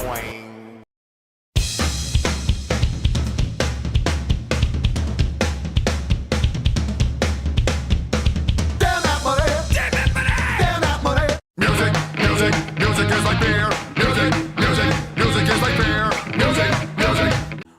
Boing. Music, music, music is like beer. Music, music, music is like beer. Music, music.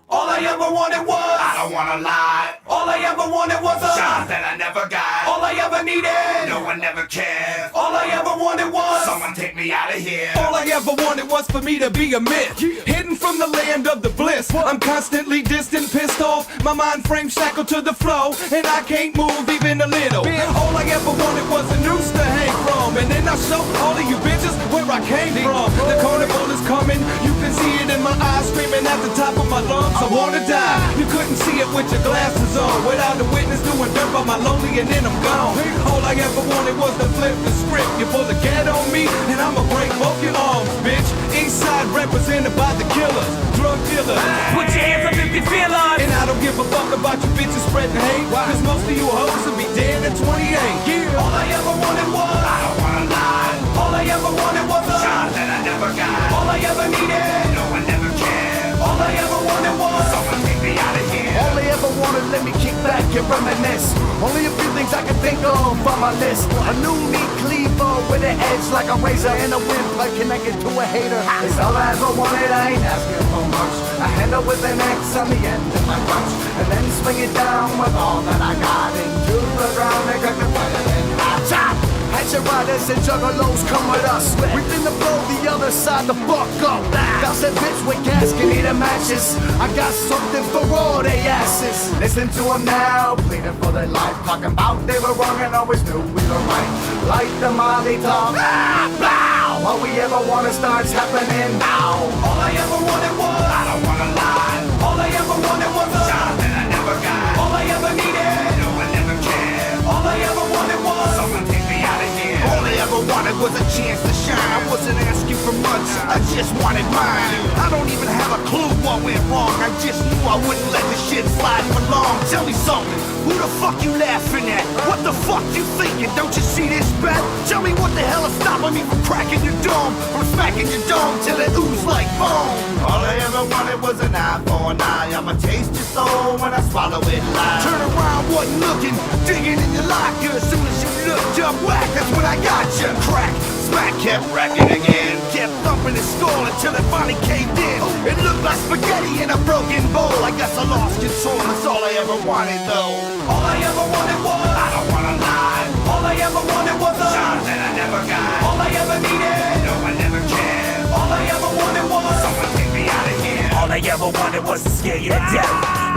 All I ever wanted was, I don't wanna lie. all I ever wanted was a Shot that I never got. all I ever needed, No one never cared. all I ever wanted was, Someone take me out of here. all I ever wanted was for me to be a myth, hidden from the land of the bliss. I'm constantly distant, pissed off, my mind frame shackled to the flow, and I can't move even a little. All I ever wanted was a noose to hang from, and then I show all of you bitches where I came from. The carnival is coming, you can see it in my eyes, screaming at the top of my lungs. I wanna die, you couldn't see it with your glasses on, without a witness doing dirt by my lonely, and then I'm gone. All I ever wanted was to flip the script. You pull the gat on me, and I'ma break both your arms, bitch. Eastside represented by the killers, drug dealers. Put your hands up if you feel us. And I don't give a fuck about you bitches spreading hate, cause most of you hoes will be dead at 28. All I ever wanted was, I don't wanna lie. all I ever wanted was a Shot that I never got. all I ever needed, No one never cared. all I ever wanted was Someone take me out of here. All I ever wanted, let me kick back and reminisce. Only a few things I can think of on my list. A new meat cleaver with an edge like a razor and a windpipe connected to a hater. It's all I ever wanted, I ain't asking for much. A handle with an X on the end of my crutch, and then swing it down with all that I got into the ground and cut the fire and I chop. Hatchet riders and juggalos come with us. We finna blow the other side the fuck up. Douse that bitch with gas, can eat the matches. I got something for all they asses. Listen to them now, pleading for their life. Talking about they were wrong and always knew we were right. Like the Molly talk. Blow! All we ever wanted starts happening now. all I ever wanted was, I don't wanna lie. all I ever wanted was a Shot that I never got. all I ever needed, No one never cared. all I ever wanted was Someone take me out of here. All I ever wanted was a chance to shine. I wasn't asking for much, I just wanted mine. I don't even have a clue what went wrong. I just knew I wouldn't let this shit slide for long. Tell me something, who the fuck you laughing at? What the fuck you thinking? Don't you see this bet? Tell me what the hell is stopping me from cracking your dome, from smacking your dome till it ooze like foam. All I ever wanted was an eye for an eye. I'ma taste your soul when I swallow it live. Turn around, wasn't looking, digging in your locker. As soon as you looked up, whack, that's when I got you. Crack, smack, kept Wrecking again. kept thumping his skull until it finally caved in. It looked like spaghetti in a broken bowl. I guess I lost control, that's all I ever wanted though. all I ever wanted was, I don't wanna lie. all I ever wanted was a Shot that I never got. all I ever needed, No one never cared. all I ever wanted was Someone take me out of here. All I ever wanted was to scare you to death.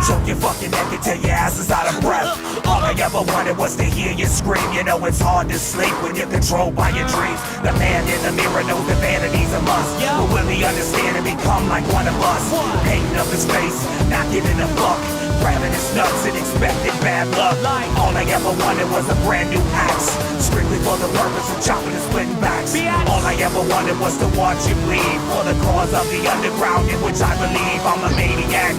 Choke your fucking neck until your ass is out of breath. All I ever wanted was to hear you scream. You know it's hard to sleep when you're controlled by your dreams. The man in the mirror knows that vanity's a must. But will he understand and become like one of us? Painting up his face, not giving a fuck. Grabbing his nuts and expecting bad luck. All I ever wanted was a brand new axe, strictly for the purpose of chopping and splitting backs. All I ever wanted was to watch you bleed for the cause of the underground in which I believe I'm a maniac.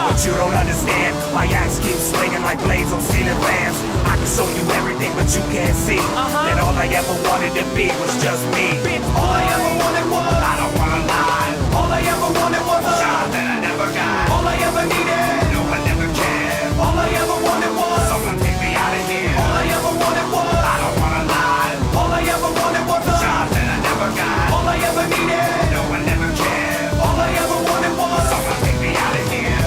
But you don't understand, my axe keeps swinging like blades on ceiling fans. I can show you everything but you can't see that all I ever wanted to be was just me. all I ever wanted was, I don't wanna lie. all I ever wanted was a Shot that I never got. all I ever needed, No one never cared. all I ever wanted was Someone take me out of here. all I ever wanted was I don't wanna lie. all I ever wanted was a Shot that I never got. all I ever needed, No one never cared. all I ever wanted was Someone take me out of here.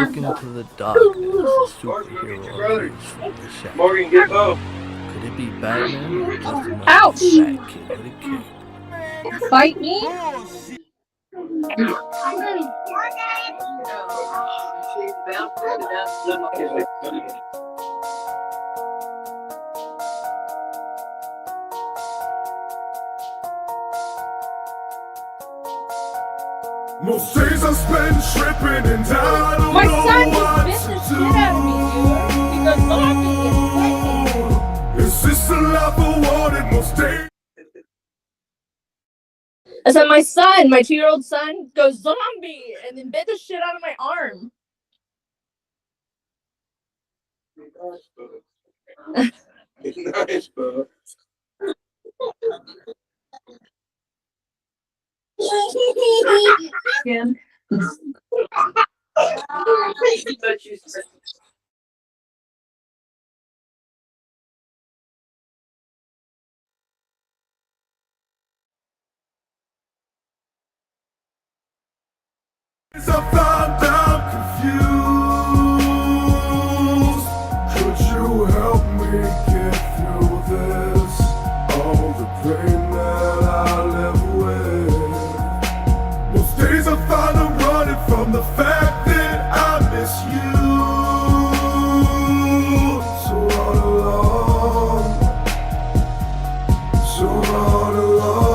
Look into the darkness, a superhero emerged from the shadows. Morgan, get low. Could it be Batman or just another Ouch! fat kid with a cape? Fight me? Most days I spend tripping and I don't My know son what just bit the to shit out of me, dude. Because Bobby is petting I said my son, my 2-year-old son, goes zombie and then bit the shit out of my arm. Nice, bro. Yeah. I found out confused. Could you help me get through this? All the pain that I live with. Most days I find I'm running from the fact that I miss you. So run along, so run along,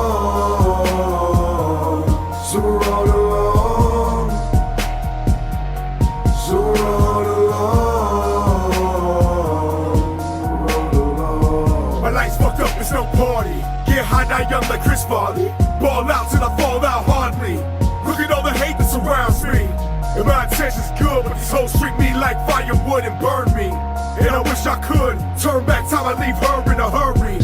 so run along. It's no party. Get high, die young like Chris Farley. Ball out till I fall out hardly. Look at all the hate that surrounds me. And my intentions good, but these hoes treat me like firewood and burn me. And I wish I could turn back time, I leave her in a hurry.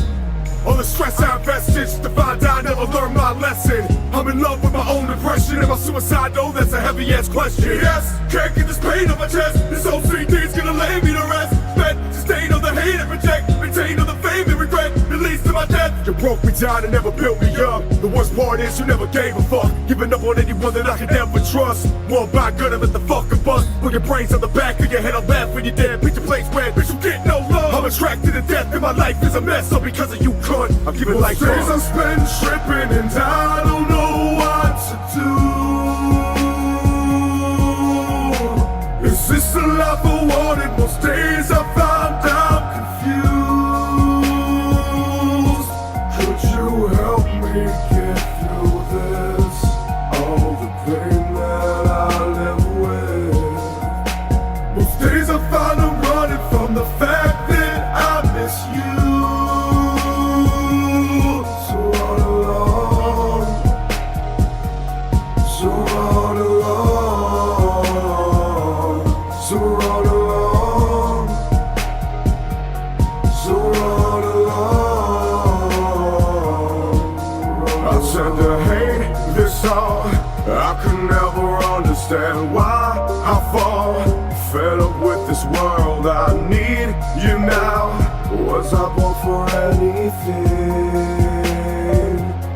All the stress I invested to find out I never learned my lesson. I'm in love with my own depression and my suicide, though that's a heavy ass question. Yes, can't get this pain on my chest. This whole CD's gonna lay me to rest. Fed, sustain all the hate and reject. Maintain all the fame and regret. It leads to my death. You broke me down and never built me up. The worst part is you never gave a fuck. Giving up on anyone that I could never trust. One by good and let the fucker bust. Put your brains on the back of your head, I'll laugh when you're dead. Picture place where bitch you get no love. I'm attracted to death and my life is a mess. So because of you, cunt, I'm giving life days I spend tripping and I don't know what to do. Is this the life I wanted? Most days I found out confused. Could you help me get through this? All the pain that I live with. Most days I find I'm running from the fact that I miss you. So run along, so run along, so run along, so run along. I tend to hate this all. I could never understand why I fall. Fed up with this world, I need you now. Was I born for anything?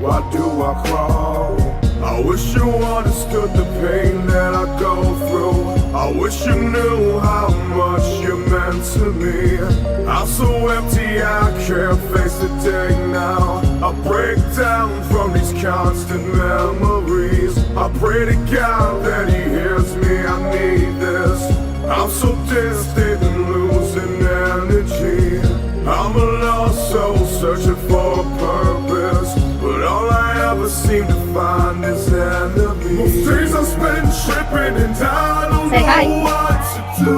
Why do I crawl? I wish you understood the pain that I go through. I wish you knew how much you meant to me. I'm so empty, I can't face the day now. I break down from these constant memories. I pray to God that He hears me, I need this. I'm so distant and losing energy. I'm a lost soul searching for a purpose, but all I ever seem to find is enemies. Most days I spend tripping and I don't Say hi. know what to do.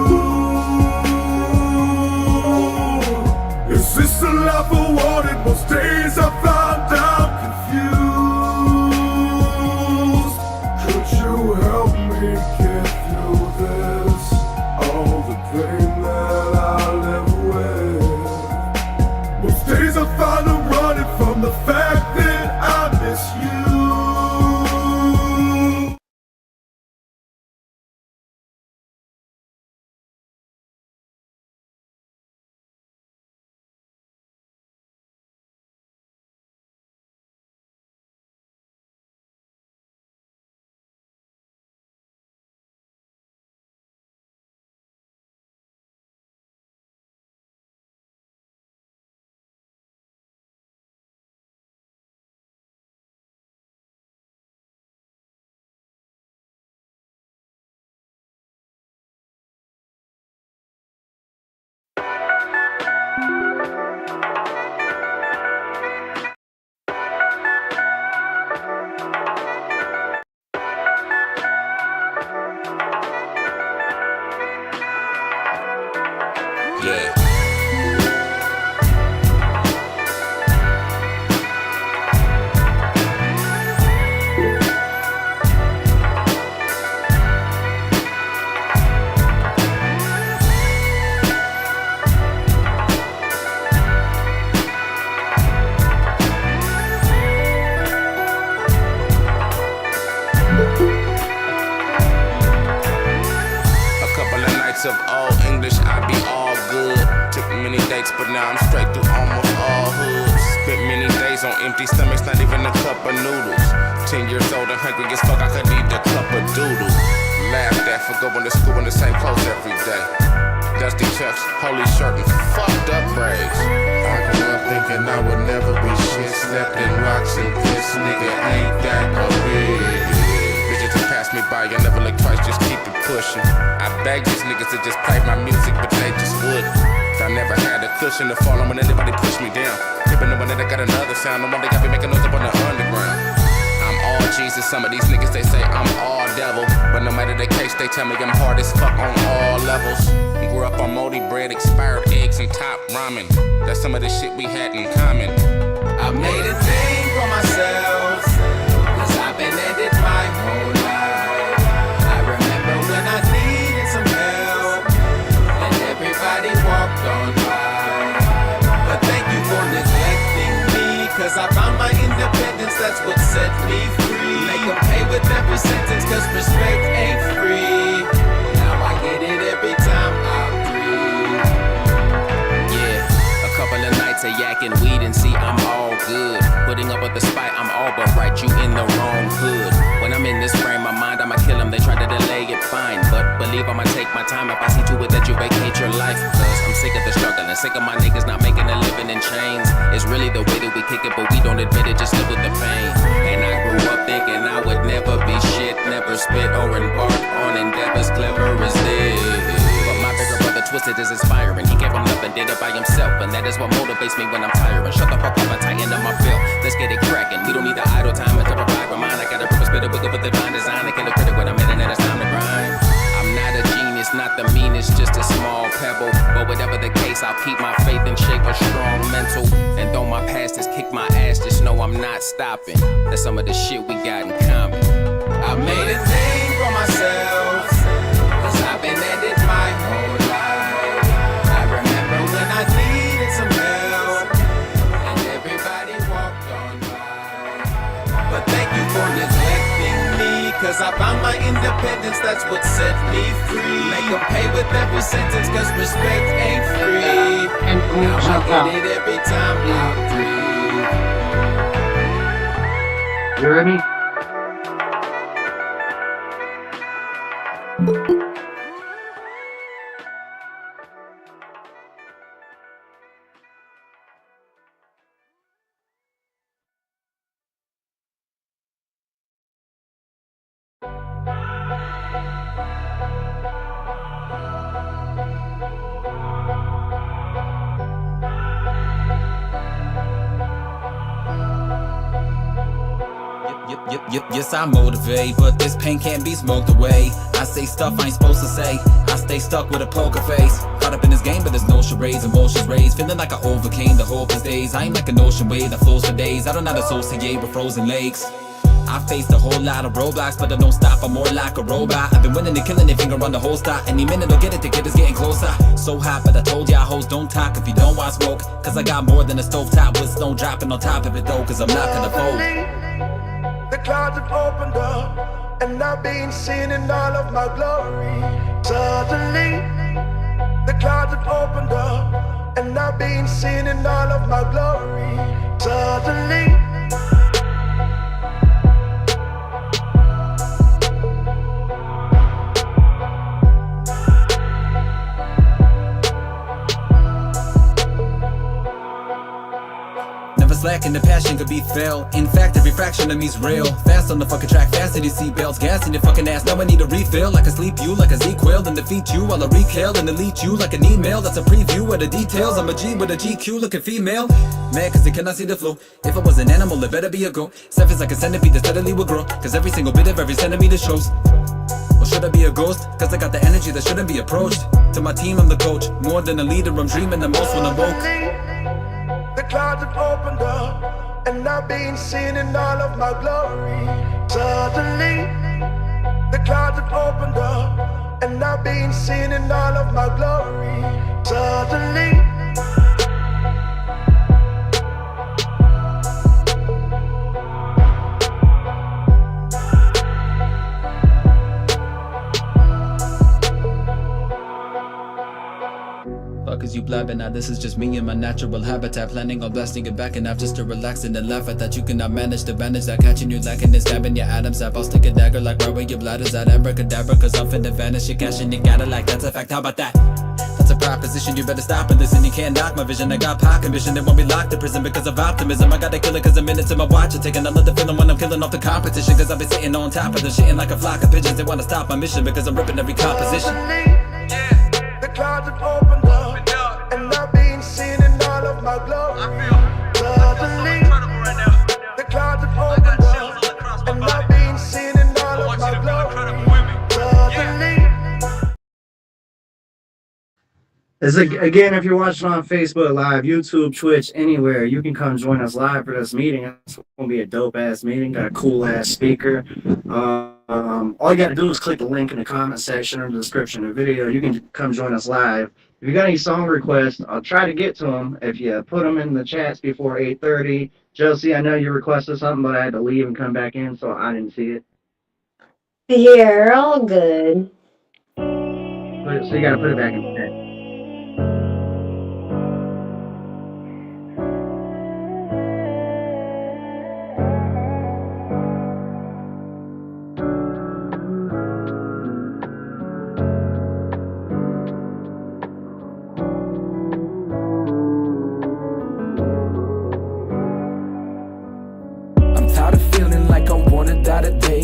Is this the life I wanted? Most days I found out confused. Could you help me get through this? All the pain that I live with. Most days I find I'm running from the fact that I miss you. streets, but now I'm straight through almost all hoods. Spent many days on empty stomachs, not even a cup of noodles. 10 years old and hungry as fuck, I could eat a cup of doodle. Laughed at for going to school in the same clothes every day. Dusty chucks, holy shirt, and fucked up braids. I grew up thinking I would never be shit. Slept in rocks and piss, nigga, ain't that a bitch? Bitches just pass me by, you never look twice, just keep it pushing. I begged these niggas to just play my music, but they just wouldn't. I never had a cushion to fall on when anybody pushed me down. Tipping the one that I got another sound, the one they got me making noise up on the underground. I'm all Jesus, some of these niggas they say I'm all devil, but no matter the case they tell me I'm hard as fuck on all levels. Grew up on moldy bread, expired eggs, and top ramen. That's some of the shit we had in common. I made a name for myself, cause I've been at it my whole life. I remember when I needed some help, and everybody walked on by. But thank you for neglecting me, cause I found my independence, that's what set me free. Make them pay with every sentence, cause respect ain't free. Now I get it every time I breathe. Yeah, a couple of nights of yakking weed and see I'm all good. Putting up with the spite, I'm all but right, you in the wrong hood. When I'm in this frame of mind, I'ma kill them, they try to delay it, fine. But believe I'ma take my time if I see to it that you vacate your life. Cause I'm sick of the struggle and sick of my niggas not making a living in chains. It's really the way that we kick it, but we don't admit it, just live with the pain. And I grew up thinking I would never be shit, never spit or embark on endeavors clever as this. But my bigger brother Twisted is inspiring. He came from nothing, did it by himself, and that is what motivates me when I'm tiring. Shut the fuck up and tighten up my belt. Let's get it cracking. We don't need the idle time to provide remind. I got a purpose, better wiggle with divine design. I kill a critic when I'm in and it's time to grind. I'm not a genius, not the meanest, just a small pebble. But whatever the case, I'll keep my faith and shape a strong mental. And though my past has kicked my ass, just know I'm not stopping. That's some of the shit we got in common. I made a name for myself, cause I've been at it my whole life. I remember when I needed some help, and everybody walked on by. But thank you for neglecting me, cause I found my independence, that's what set me free. Make them pay with every sentence, cause respect ain't free. Now I get it every time I breathe. You ready? Yes, I motivate, but this pain can't be smoked away. I say stuff I ain't supposed to say. I stay stuck with a poker face. Caught up in this game, but there's no charades, emotions raised. Feeling like I overcame the hopeless days. I ain't like an ocean wave that flows for days. I do not associate with frozen lakes. I faced a whole lot of roadblocks, but I don't stop, I'm more like a robot. I've been winning and killing it, finger on the whole stop. Any minute I'll get it, the kid is getting closer. So hot, but I told y'all hoes don't talk if you don't want smoke. Cause I got more than a stovetop with snow dropping on top of it though. Cause I'm not gonna fold. The clouds have opened up, and I've been seen in all of my glory. Suddenly, the clouds have opened up, and I've been seen in all of my glory. Suddenly. Slacking, the passion could be felt. In fact, every fraction of me's real. Fast on the fucking track, fast in your seatbelts. Gas in your fucking ass, now I need a refill. I can sleep you like a Z-Quail, then defeat you while I re-kill and delete you like an email. That's a preview of the details. I'm a G with a GQ looking female. Mad cause they cannot see the flow. If I was an animal, it better be a goat. Seven's like a centipede that steadily will grow. Cause every single bit of every centimeter shows. Or should I be a ghost? Cause I got the energy that shouldn't be approached. To my team, I'm the coach. More than a leader, I'm dreaming the most when I'm woke. The clouds have opened up, and I've been seen in all of my glory. Suddenly, the clouds have opened up, and I've been seen in all of my glory. Suddenly. Fuck is you blabbing at? This is just me in my natural habitat. Planning on blasting it back and I've just to relax and then laugh at that. You cannot manage to manage that. Catching you lacking and stabbing your Adam's app. I'll stick a dagger like right where your bladder's at. Abracadabra, cause I'm finna vanish. You're cashing your gotta like that's a fact. How about that? That's a proposition, you better stop and listen. You can't knock my vision. I got pocket ambition. They won't be locked in prison because of optimism. I gotta kill it cause a minute to my watch. I'm taking another feeling when I'm killing off the competition. Cause I've been sitting on top of the shitting like a flock of pigeons. They wanna stop my mission because I'm ripping every composition. The clouds have opened up, and I've been seen in all of my glory. Suddenly, the clouds have opened up, and I've been seen in all of my glory. Suddenly. Again, if you're watching on Facebook Live, YouTube, Twitch, anywhere, you can come join us live for this meeting. It's going to be a dope-ass meeting. Got a cool-ass speaker. All you got to do is click the link in the comment section or the description of the video. You can come join us live. If you got any song requests, I'll try to get to them. If you put them in the chats before 8:30. Josie, I know you requested something, but I had to leave and come back in, so I didn't see it. You're all good. So you got to put it back in the chat.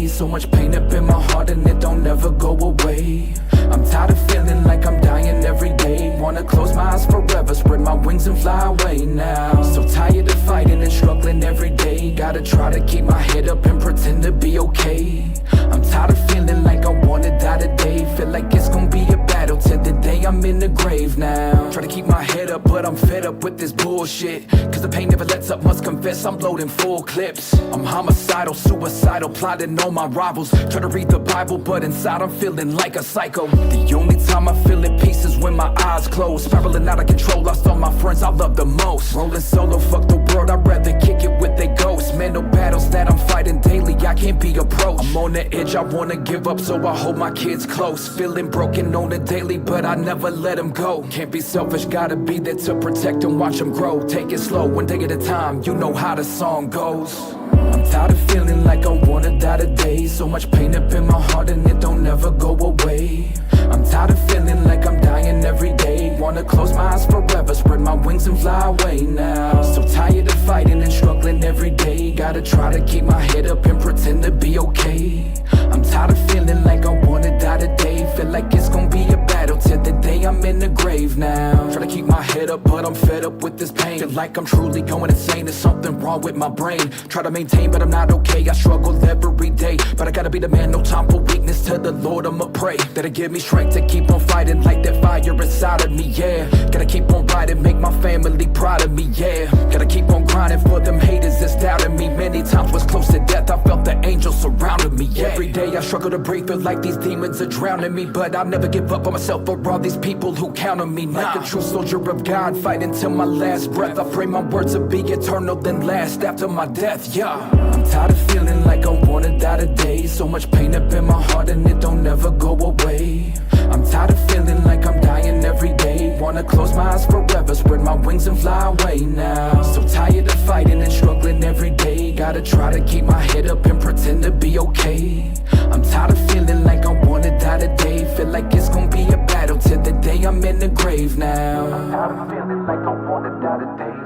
So much pain up in my heart and it don't ever go away. I'm tired of feeling like I'm dying every day. Wanna close my eyes forever, spread my wings and fly away now. So tired of fighting and struggling every day. Gotta try to keep my head up and pretend to be okay. I'm tired of feeling like I wanna die today. Feel like it's gonna be a battle till the day I'm in the grave now. Try to keep my head up but I'm fed up with this bullshit. Cause the pain never lets up, must confess I'm loading full clips. I'm homicidal, suicidal, plotting on my rivals. Try to read the Bible but inside I'm feeling like a psycho. The only time I feel at peace is when my eyes close. Spiraling out of control, lost all my friends I love the most. Rolling solo, fuck the world, I'd rather kick it with their ghosts. Man, no battles that I'm fighting daily, I can't be approached. I'm on the edge, I wanna give up, so I hold my kids close. Feeling broken on the daily, but I never let them go. Can't be selfish, gotta be there to protect and watch them grow. Take it slow, one day at a time, you know how the song goes. I'm tired of feeling like I wanna die today. So much pain up in my heart and it don't ever go away. I'm tired of feeling like I'm dying every day. Wanna close my eyes forever, spread my wings and fly away now. So tired of fighting and struggling every day. Gotta try to keep my head up and pretend to be okay. I'm tired of feeling like I wanna die today. Feel like it's gonna be a battle till the day I'm in the grave now. Try to keep my head up but I'm fed up with this pain. Feel like I'm truly going insane, there's something wrong with my brain. Try to maintain but I'm not okay, I struggle every day. But I gotta be the man, no time for weakness. To the Lord I'ma pray that'll give me strength to keep on fighting. Like that fire inside of me, yeah. Gotta keep on riding, make my family proud of me, yeah. Gotta keep on grinding for them haters that's doubting me. Many times was close to death, I felt the angels surrounding me, yeah. Every day I struggle to breathe, feel like these demons are drowning me. But I'll never give up on myself or all these people who count on me. Like a true soldier of God, fighting till my last breath. I pray my words will be eternal, then last after my death, yeah. I'm tired of feeling like I wanna die today. So much pain up in my heart and it don't ever go away. I'm tired of feeling like I'm dying every day. Wanna close my eyes forever, spread my wings and fly away now. So tired of fighting and struggling every day. Gotta try to keep my head up and pretend to be okay. I'm tired of feeling like I wanna die today. Feel like it's gonna be a battle till the day I'm in the grave now. I'm tired of feeling like I wanna die today.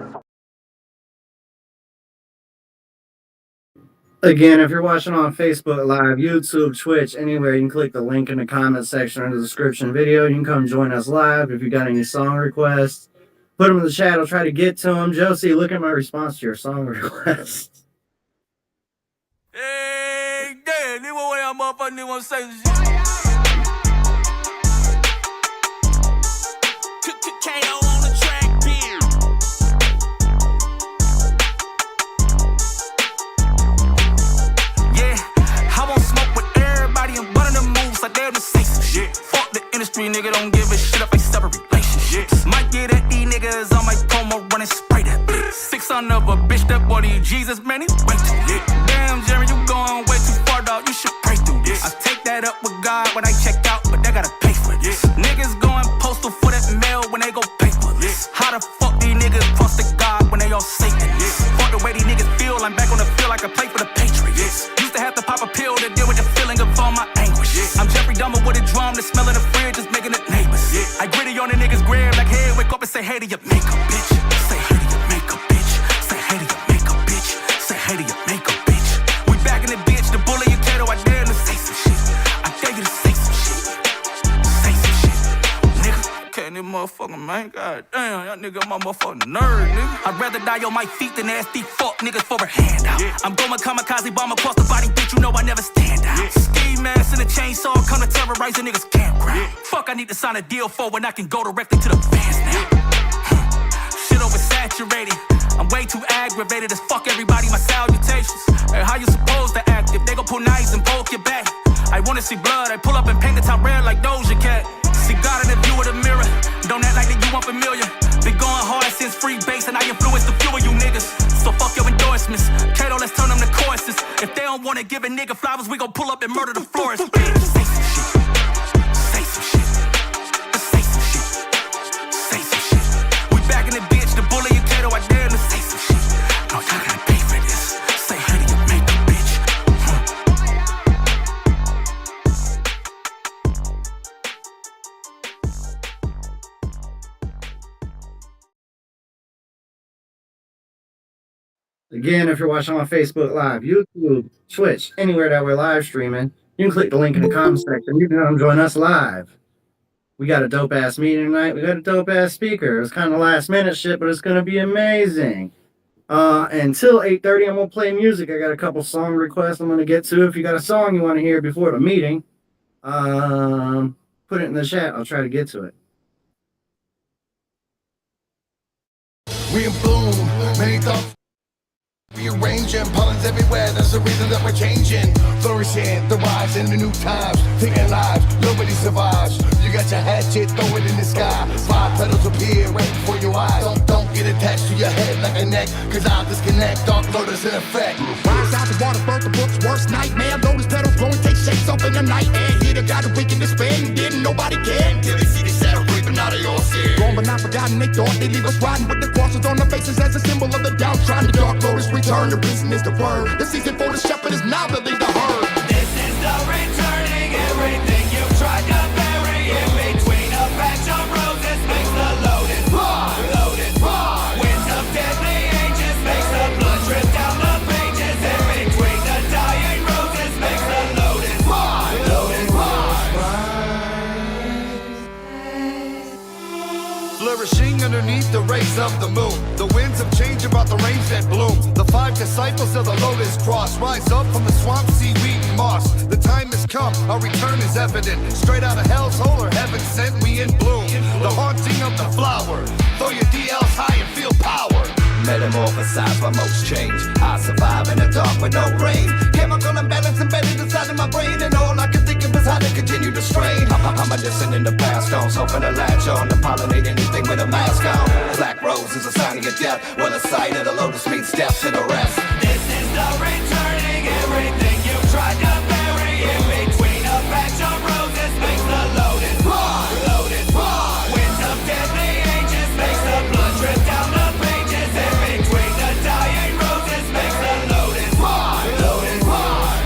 Again, if you're watching on Facebook Live, YouTube, Twitch, anywhere, you can click the link in the comment section or the description video. You can come join us live. If you got any song requests, put them in the chat. I'll try to get to them. Josie, look at my response to your song request. Hey, damn, this one way I'm up, I want to say some shit. KO on the track, beer. Yeah, I won't smoke with everybody and one of them moves like they're to say some shit. Fuck the industry, nigga, don't give a shit up, they separate relationships. Might get at these niggas on my promo running spray that bitch. 600 of a bitch, that boy, Jesus, man, he way too lit. Damn, Jerry, you going way too far, dog, you should pray through this. I take that up with God when I check out, but they gotta pay for this. Niggas going postal for that mail when they go pay niggas grab like hey, wake up and say hey to your makeup, bitch. Say hey to your makeup, bitch. Say hey to your makeup, bitch. Say hey to your makeup, bitch. We back in the bitch, the bully you tato, I dare to say some shit. I dare you to say some shit. Say some shit. Nigga, okay, this motherfucker, man. God damn, y'all nigga my motherfucking nerd, nigga. I'd rather die on my feet than ask these fuck niggas for a handout. Yeah. I'm going kamikaze bomb across the body, bitch, you know I never stand out. Yeah. Ski mask and a chainsaw come to terrorize a niggas campground. Yeah. Fuck, I need to sign a deal for when I can go directly to the fans now. Shit oversaturated. I'm way too aggravated as fuck everybody, my salutations. Hey, how you supposed to act if they gon' pull knives and poke your back? I wanna see blood, I pull up and paint the top red like Doja Cat. See God in the view of the mirror, don't act like that you unfamiliar. Been going hard since free base and I influence the few of you niggas. So fuck your endorsements, Kato, let's turn them to choruses. If they don't wanna give a nigga flowers, we gon' pull up and murder the florist. Bitch, say some shit, say some shit, say some shit, say some shit. We back in the bitch, the bully you Kato, I dare to say some shit. No, y'all gotta pay for this. Say hey to your makeup, bitch. Again, if you're watching on Facebook Live, YouTube, Twitch, anywhere that we're live streaming, you can click the link in the comment section. You can come join us live. We got a dope ass meeting tonight. We got a dope ass speaker. It's kind of last minute shit, but it's gonna be amazing. Until 8:30, I'm gonna play music. I got a couple song requests I'm gonna get to. If you got a song you want to hear before the meeting, put it in the chat. I'll try to get to it. We in bloom, many thoughts. Rearranging pollens everywhere, that's the reason that we're changing. Flourishing, the rise in the new times. Thinking lives, nobody survives. You got your hatchet, throw it in the sky. 5 petals appear right before your eyes. Don't get attached to your head like a neck, cause I'll disconnect, dark lotus in effect. Rise out the water, birth the book's worst nightmare. Lotus petals growing, take shapes up in the night. And here the got a weak in despair, and didn't nobody care. Until they see the shadow creeping out of your skin. Gone but not forgotten, they thought they leave us rotten with the crosses on their faces as a symbol of the downtrodden. The dark lotus return, the reason is the word. The season for the shepherd is now the lead the herd. This is the returning, everything you've tried to bury in between a patch of roses makes the loaded part, loaded part. Winds of deadly ages makes the blood drip down the pages. In between the dying roses makes the loaded part, loaded part. Flourishing underneath the rays of the moon. The winds of change about the rains that bloom. The 5 disciples of the lotus cross rise up from the swamp, seaweed and moss. The time has come, our return is evident. Straight out of hell's hole or heaven sent, we in bloom. The haunting of the flower. Throw your DLs high and feel power. Metamorphosize by most change. I survive in the dark with no rain. Chemical imbalance embedded inside of my brain, and all I can think of is how to continue to strain. I'm a descendant of past stones, hoping to latch on to pollinate anything with a mask on. Black rose is a sign of your death, well the sight of the lotus means death to the rest. This is the returning, everything you've tried to bury in between a patch of roses makes the loaded part, loaded part. Winds of deadly ages makes the blood drip down the pages. In between the dying roses makes the loaded part, loaded part.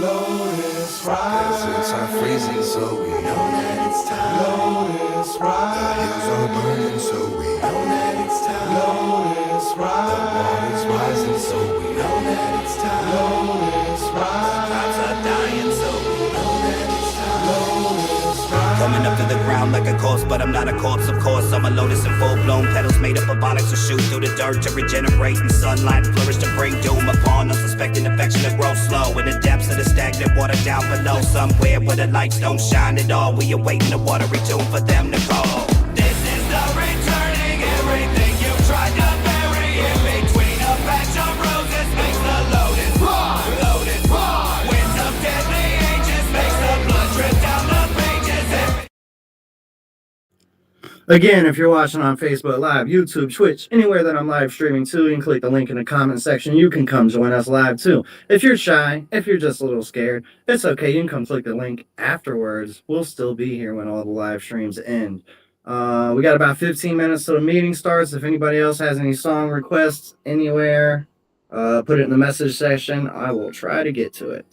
Lotus rise. It's time freezing, so we know that it's time. Lotus rise. The hills are burning, so we know that it's time. Lotus rise. The water's rising, so we know that it's time. Lotus rise. Clouds are dying, so we know that it's time. Lotus rise. Coming up to the ground like a corpse, but I'm not a corpse, of course. I'm a lotus in full blown petals made up of onyx to shoot through the dirt to regenerate in sunlight, flourish to bring doom upon unsuspecting affection to grow slow in the depths of the stagnant water down below, somewhere where the lights don't shine at all. We awaiting the watery tomb for them to call. This is the returning, everything you've tried to bury in between a patch of roses makes the loaded part, loaded part. Winds of deadly ages makes the blood drip down the pages. Again, if you're watching on Facebook Live, YouTube, Twitch, anywhere that I'm live streaming to, you can click the link in the comment section. You can come join us live too. If you're shy, if you're just a little scared, it's okay. You can come click the link afterwards. We'll still be here when all the live streams end. We got about 15 minutes till the meeting starts. If anybody else has any song requests anywhere, put it in the message section. I will try to get to it.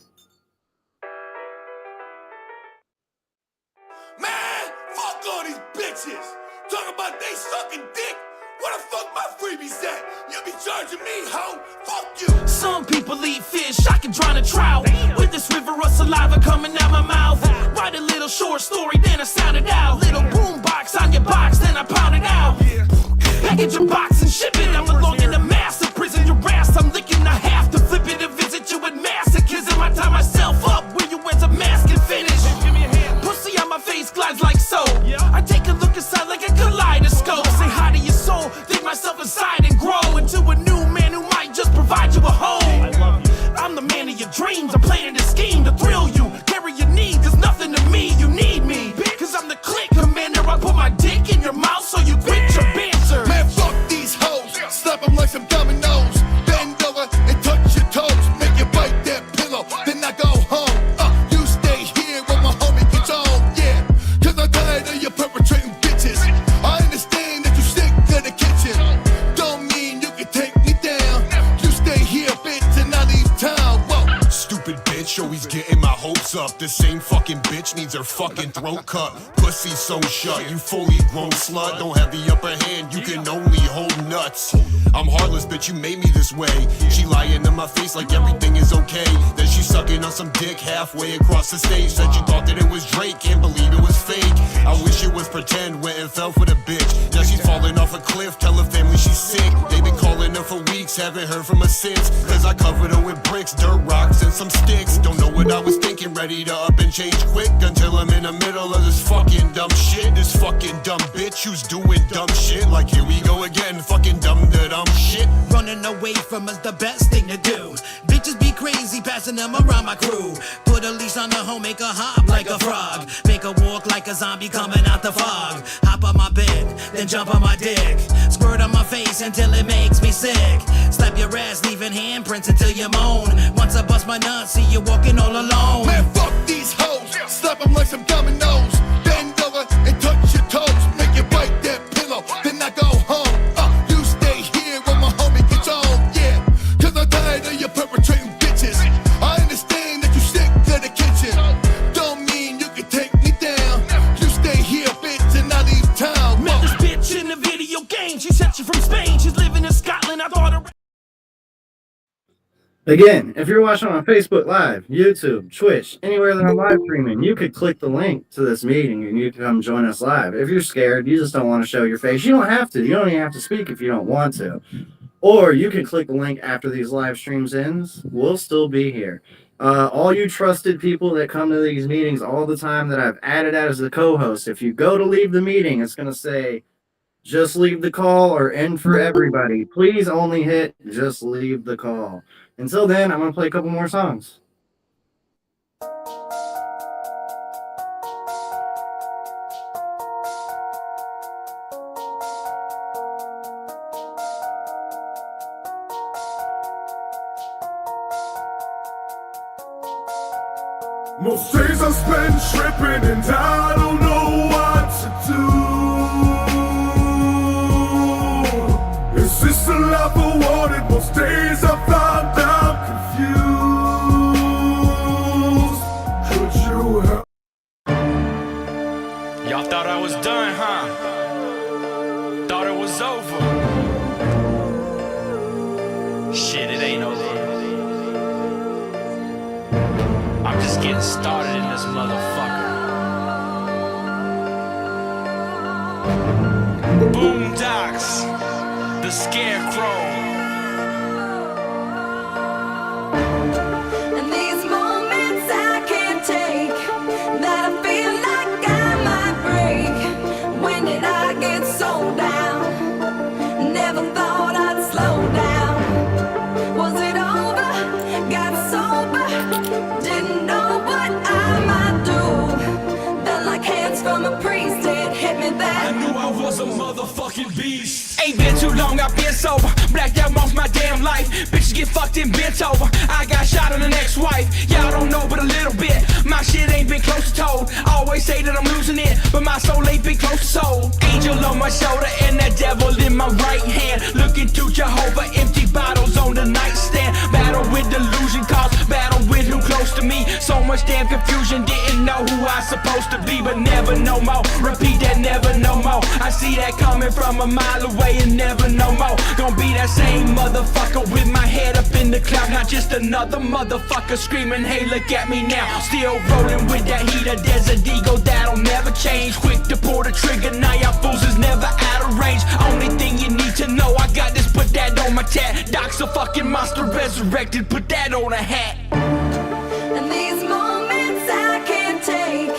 bitches. Talk about they sucking dick. Where the fuck my freebies at? You be charging me, ho? Fuck you. Some people eat fish, I can drown a trout. With this river of saliva coming out my mouth. Write a little short story, then I sound it out. Little boom box on your box, then I pound it out. Package your box and ship it. I belong in a massive prison. Your ass, I'm licking. I have to flip it to visit you with masochism. I tie myself up where you wear a mask and finish. Pussy on my face glides like so. I take a look inside like a kaleidoscope. Say hi to your soul, dig myself inside and grow into a new man who might just provide you a home. I'm the man of your dreams. I'm planning this scheme to thrill you. Carry your need, cause nothing to me. You need me, cause I'm the click commander. I put my dick in your mouth so you quit your banter. Man, fuck these hoes. Slap them like some dominoes. Bend over and touch your toes. Make you bite that pillow, then I go home. You stay here when my homie gets home. Yeah, cause I'm tired of you perpetrating bitches. I understand that you sick of the kitchen. Don't mean you can take me down. You stay here, bitch, and I leave town. Whoa. Stupid bitch, always getting my hopes up. The same fucking bitch needs her fucking throat cut. Pussy so shut, you fully grown slut. Don't have the upper hand, you can only hold nuts. I'm heartless, bitch, you made me this way. She lying in my face like everything is okay. Then she sucking on some dick halfway across the stage. Said you thought that it was Drake, can't believe it was fake. I wish it was pretend, went and fell for the bitch. Now she's falling off a cliff, tell her family she's sick. They been calling her for weeks, haven't heard from her since. Cause I covered her with bricks, dirt rocks, and some sticks. Don't know what I was thinking, ready to up and change quick. Until I'm in the middle of this fucking dumb shit. This fucking dumb bitch who's doing dumb shit. Like here we go again, fucking dumb da dumb shit. Running away from us the best thing to do. Bitches be crazy, passing them around my crew. Put a leash on the hoe, make her hop like a frog. Make her walk like a zombie coming out the fog. Hop on my bed, then jump on my dick. Squirt on my face until it makes me sick. Slap your ass, leaving handprints until you moan. Once I bust my nuts, see you walking all alone. Man, fuck these hoes. Slap them like some dominoes. Bend over and touch your toes. Make you bite that pillow, then I go home. You stay here when my homie gets home. Yeah, cause I'm tired of you perpetrating bitches. I understand that you sick of the kitchen. Don't mean you can take me down. You stay here, bitch, and I leave town. Met this bitch in a video game. She said she's from Spain. She's living in Scotland. I thought her. Again, if you're watching on Facebook Live, YouTube, Twitch, anywhere that I'm live streaming, you could click the link to this meeting and you can come join us live. If you're scared, you just don't want to show your face, you don't have to. You don't even have to speak if you don't want to. Or you can click the link after these live streams ends. We'll still be here. All you trusted people that come to these meetings all the time that I've added as a co-host, if you go to leave the meeting, it's going to say, just leave the call or end for everybody. Please only hit just leave the call. Until then, I'm going to play a couple more songs. Most days I spend tripping and I don't know what to do. Is this the life I wanted? Most days I found out confused. Could you help? Y'all thought I was done, huh? Thought it was over. Shit, it ain't over. I'm just getting started in this motherfucker. Boondocks, the scarecrow. And these moments I can't take, that I feel like I might break. When did I get so down? Never thought I'd slow down. Was it over? Got sober? Didn't know what I might do. Then like hands from a priest, it hit me that I knew I was a motherfucking beast. Ain't been too long, I've been sober. Blacked out most my damn life. Bitches get fucked and bent over. I got shot on an ex-wife. Y'all don't know but a little bit. My shit ain't been close to told. Always say that I'm losing it, but my soul ain't been close to soul. Angel on my shoulder and that devil in my right hand. Looking to Jehovah, empty bottles on the nightstand. Battle with delusion, cause battle with who close to me. So much damn confusion, didn't know who I supposed to be, but never no more. Repeat that, never no more. I see that coming from a mile away and never no more. Gonna be that same motherfucker with my head up in the cloud. Not just another motherfucker screaming, hey look at me now. Still rolling with that heater, desert ego that'll never change. Quick to pull the trigger, now y'all fools is never out of range. Only thing you need to know, I got this, put that on my tat. Doc's a fucking monster resurrected, put that on a hat. And these moments I can't take,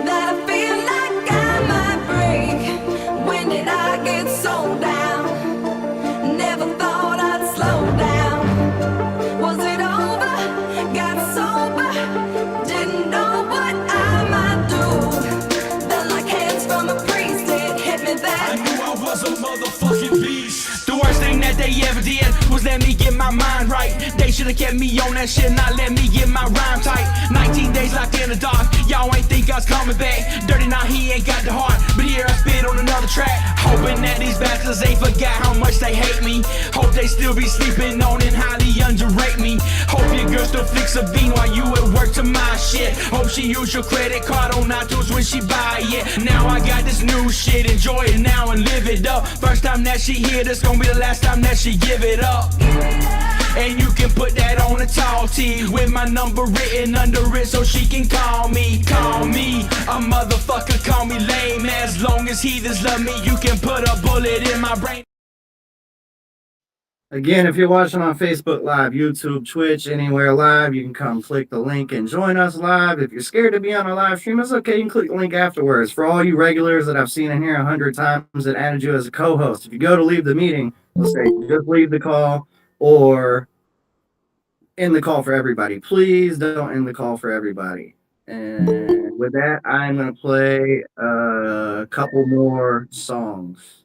that I feel like I might break. When did I get so down? Never thought I'd slow down. Was it over? Got sober. Didn't know what I might do. Then like hands from a priest, it hit me back. I knew I was a motherfucking beast. The worst thing that they ever did was let me get my mind right. They should've kept me on that shit, not let me get my rhyme tight. 19 days locked in the dark, y'all ain't think I was coming back. Dirty now, he ain't got the heart, but here I spit on another track. Hoping that these bastards ain't forgot how much they hate me. Hope they still be sleeping on and highly underrate me. Hope your girl still flicks a bean while you at work to my shit. Hope she use your credit card on iTunes when she buy it. Now I got this new shit, enjoy it now and live it up. First time that she hear this, gonna be the last time that she give it up. And you can put that on a tall tee with my number written under it so she can call me. Call me a motherfucker, call me lame. As long as heathens love me, you can put a bullet in my brain. Again, if you're watching on Facebook Live, YouTube, Twitch, anywhere live, you can come click the link and join us live. If you're scared to be on a live stream, it's okay. You can click the link afterwards. For all you regulars that I've seen in here 100 times that added you as a co-host, if you go to leave the meeting, let's say just leave the call or end the call for everybody. Please don't end the call for everybody. And with that, I'm going to play a couple more songs.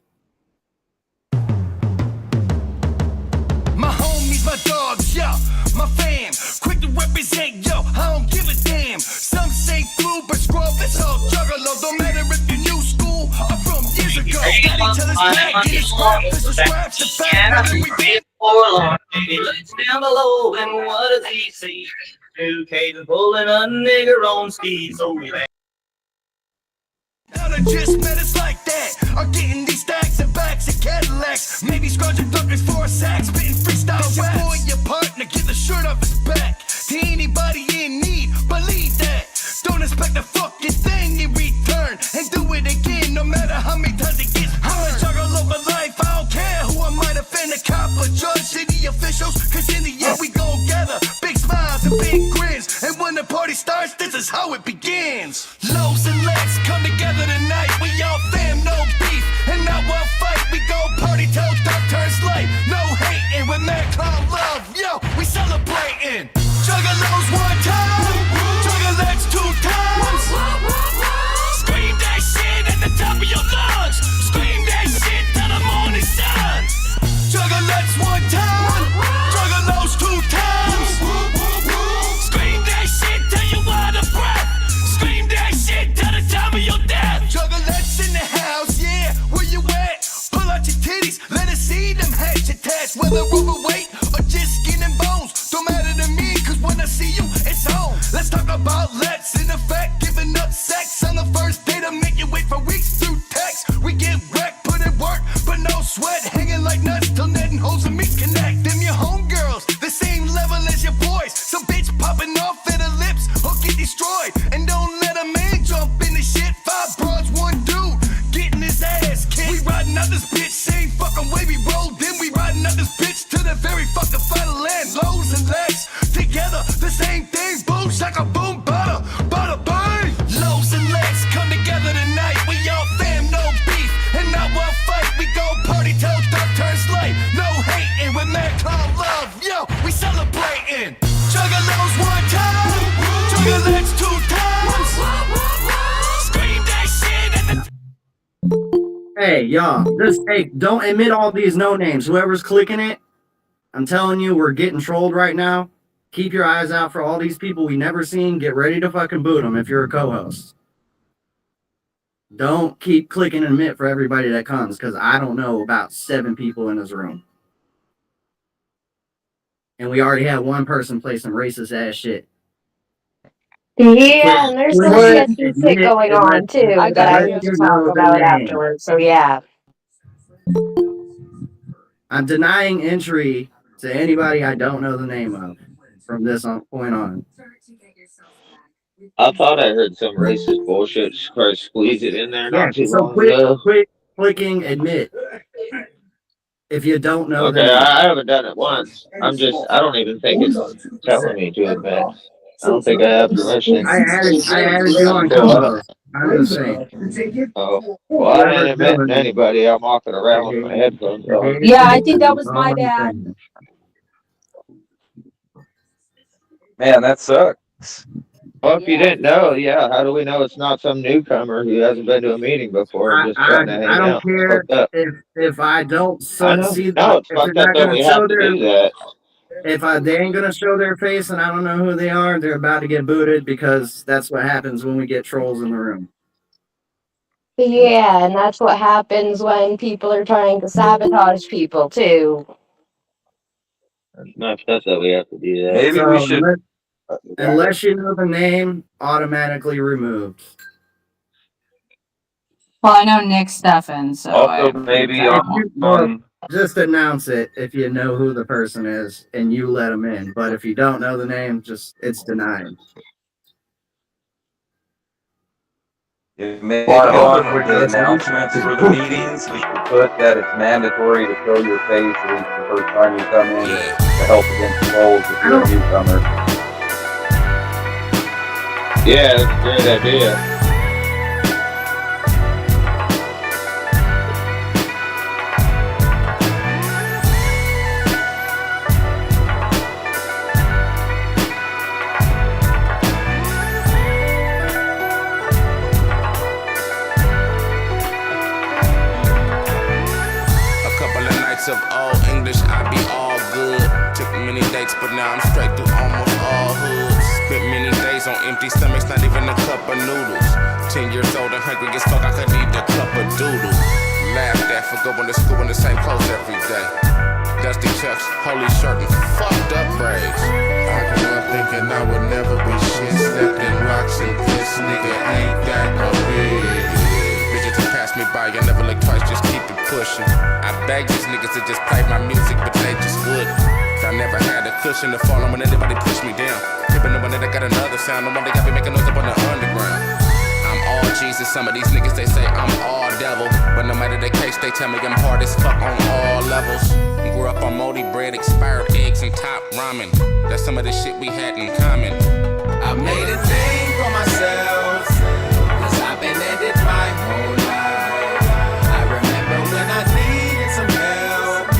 My homies, my dogs, yo, my fam, quick to represent, yo, I don't give a damn. Some say fool, but scrub, it's all juggalo. Don't matter if you're new school or from years ago. Gotta tell us back, get it scrub, subscribe to the fact that we did. He looks down below and what does he see? 2K pulling a nigger on skis. So Now they just met us like that. Are getting these stacks and backs and Cadillacs. Maybe scrounging duckers for a sack. Spitting freestyle raps. Your boy, your partner, get the shirt off his back. To anybody in need, believe that. Don't expect a fucking thing in return. And do it again, no matter how many times it gets burned. I'm a juggalo for life, I don't care who I might offend. A cop, a judge, city officials. Cause in the end we gon' gather. Big smiles and big grins. And when the party starts, this is how it begins. Lows and legs come together tonight. We all fam, no beef, and not one fight. We go party till dark turns light. No hating with mad clown love. Yo, we celebrating. Juggalos one time, juggalettes 2 times. Scream that shit at the top of your lungs. Scream that shit till the morning sun. Juggalettes one time, juggalos 2 times. Scream that shit till you out of breath. Scream that shit till the time of your death. Juggalettes in the house, yeah, where you at? Pull out your titties, let us see them hatch attached. Whether overweight or just skin and bones, don't matter to me, cause when I see you, it's on. Let's talk about let's, in effect, giving up sex on the first date to make you wait for weeks through text. We get wrecked, put in work, but no sweat, hanging like nuts till net and hoes and me connect. Them your homegirls, the same level as your boys. Some bitch popping off at her lips or get destroyed. And don't let a man jump in the shit. 5 broads, 1 dude, getting his ass kicked. We riding out this bitch, same fucking way we rolled. Then we riding out this bitch till Hey, y'all, don't admit all these no names. Whoever's clicking it, I'm telling you, we're getting trolled right now. Keep your eyes out for all these people we never seen. Get ready to fucking boot them if you're a co-host. Don't keep clicking admit for everybody that comes, because I don't know about 7 people in this room. And we already had one person play some racist ass shit. Yeah, and there's some Click, sketchy shit admit, going unless, on too I that I got need you. to you talk know the about name. afterwards. So yeah. I'm denying entry to anybody I don't know the name of from this point on. I thought I heard some racist bullshit try to squeeze it in there Yeah, not too so long ago. quit clicking admit if you don't know the Okay, name. I haven't done it once. I don't even think it's telling me to admit. I don't think I have permission. I added you on Cool. co-host. I'm just saying. Oh, well, I ain't Whoever's admitting doing it, anybody. I'm walking around with my headphones on. Yeah, I think that was my bad. Man, that sucks. Well, if you Yeah. didn't know, yeah, how do we know it's not some newcomer who hasn't been to a meeting before and just trying to I hang don't out? It's care fucked up. if I don't I know. see No, it's if they're fucked up not that gonna we show have to their do that. they ain't gonna show their face and I don't know who they are, they're about to get booted because that's what happens when we get trolls in the room. Yeah, and that's what happens when people are trying to sabotage people too. It's messed up that we have to do that. Maybe we So should. unless you know the name, automatically removed. Well, I know Nick Steffen, so Also, I maybe If you on just announce it if you know who the person is and you let them in. But if you don't know the name, it's denied. maybe Well, on the announcements for the meetings, we should put that it's mandatory to show your face at least the first time you come in to help against trolls if you're a newcomer. Yeah, that's a great idea. A couple of nights of all English, I be all good. Took many dates, but now I'm straight through almost all hoods. Spent many days on empty stomachs, not even a cup of noodles. 10 years old and hungry as fuck, I could eat a cup of doodle. Laughed at for going to school in the same clothes every day. Dusty chucks, holy shirt, and fucked up braids. I grew up thinking I would never be shit. Stepped in rocks and piss, nigga, ain't that a bitch? Bitches just pass me by, I never look twice, just keep it pushing. I begged these niggas to just play my music, but they just wouldn't. I never had a cushion to fall on when anybody pushed me down. Tipping the one that I got another sound, no wonder I be making noise up on the underground. I'm all Jesus, some of these niggas they say I'm all devil. But no matter the case, they tell me I'm hard as fuck on all levels. Grew up on moldy bread, expired eggs, and top ramen. That's some of the shit we had in common. I made a name for myself, cause I've been at it my whole life. I remember when I needed some help,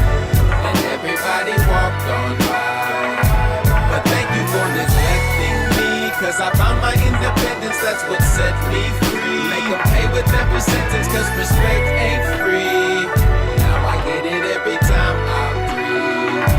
and everybody walked on by. But thank you for neglecting me, cause I found my independence, that's what set me free. Make them pay with every sentence, cause respect ain't free. Now I get it every time I breathe.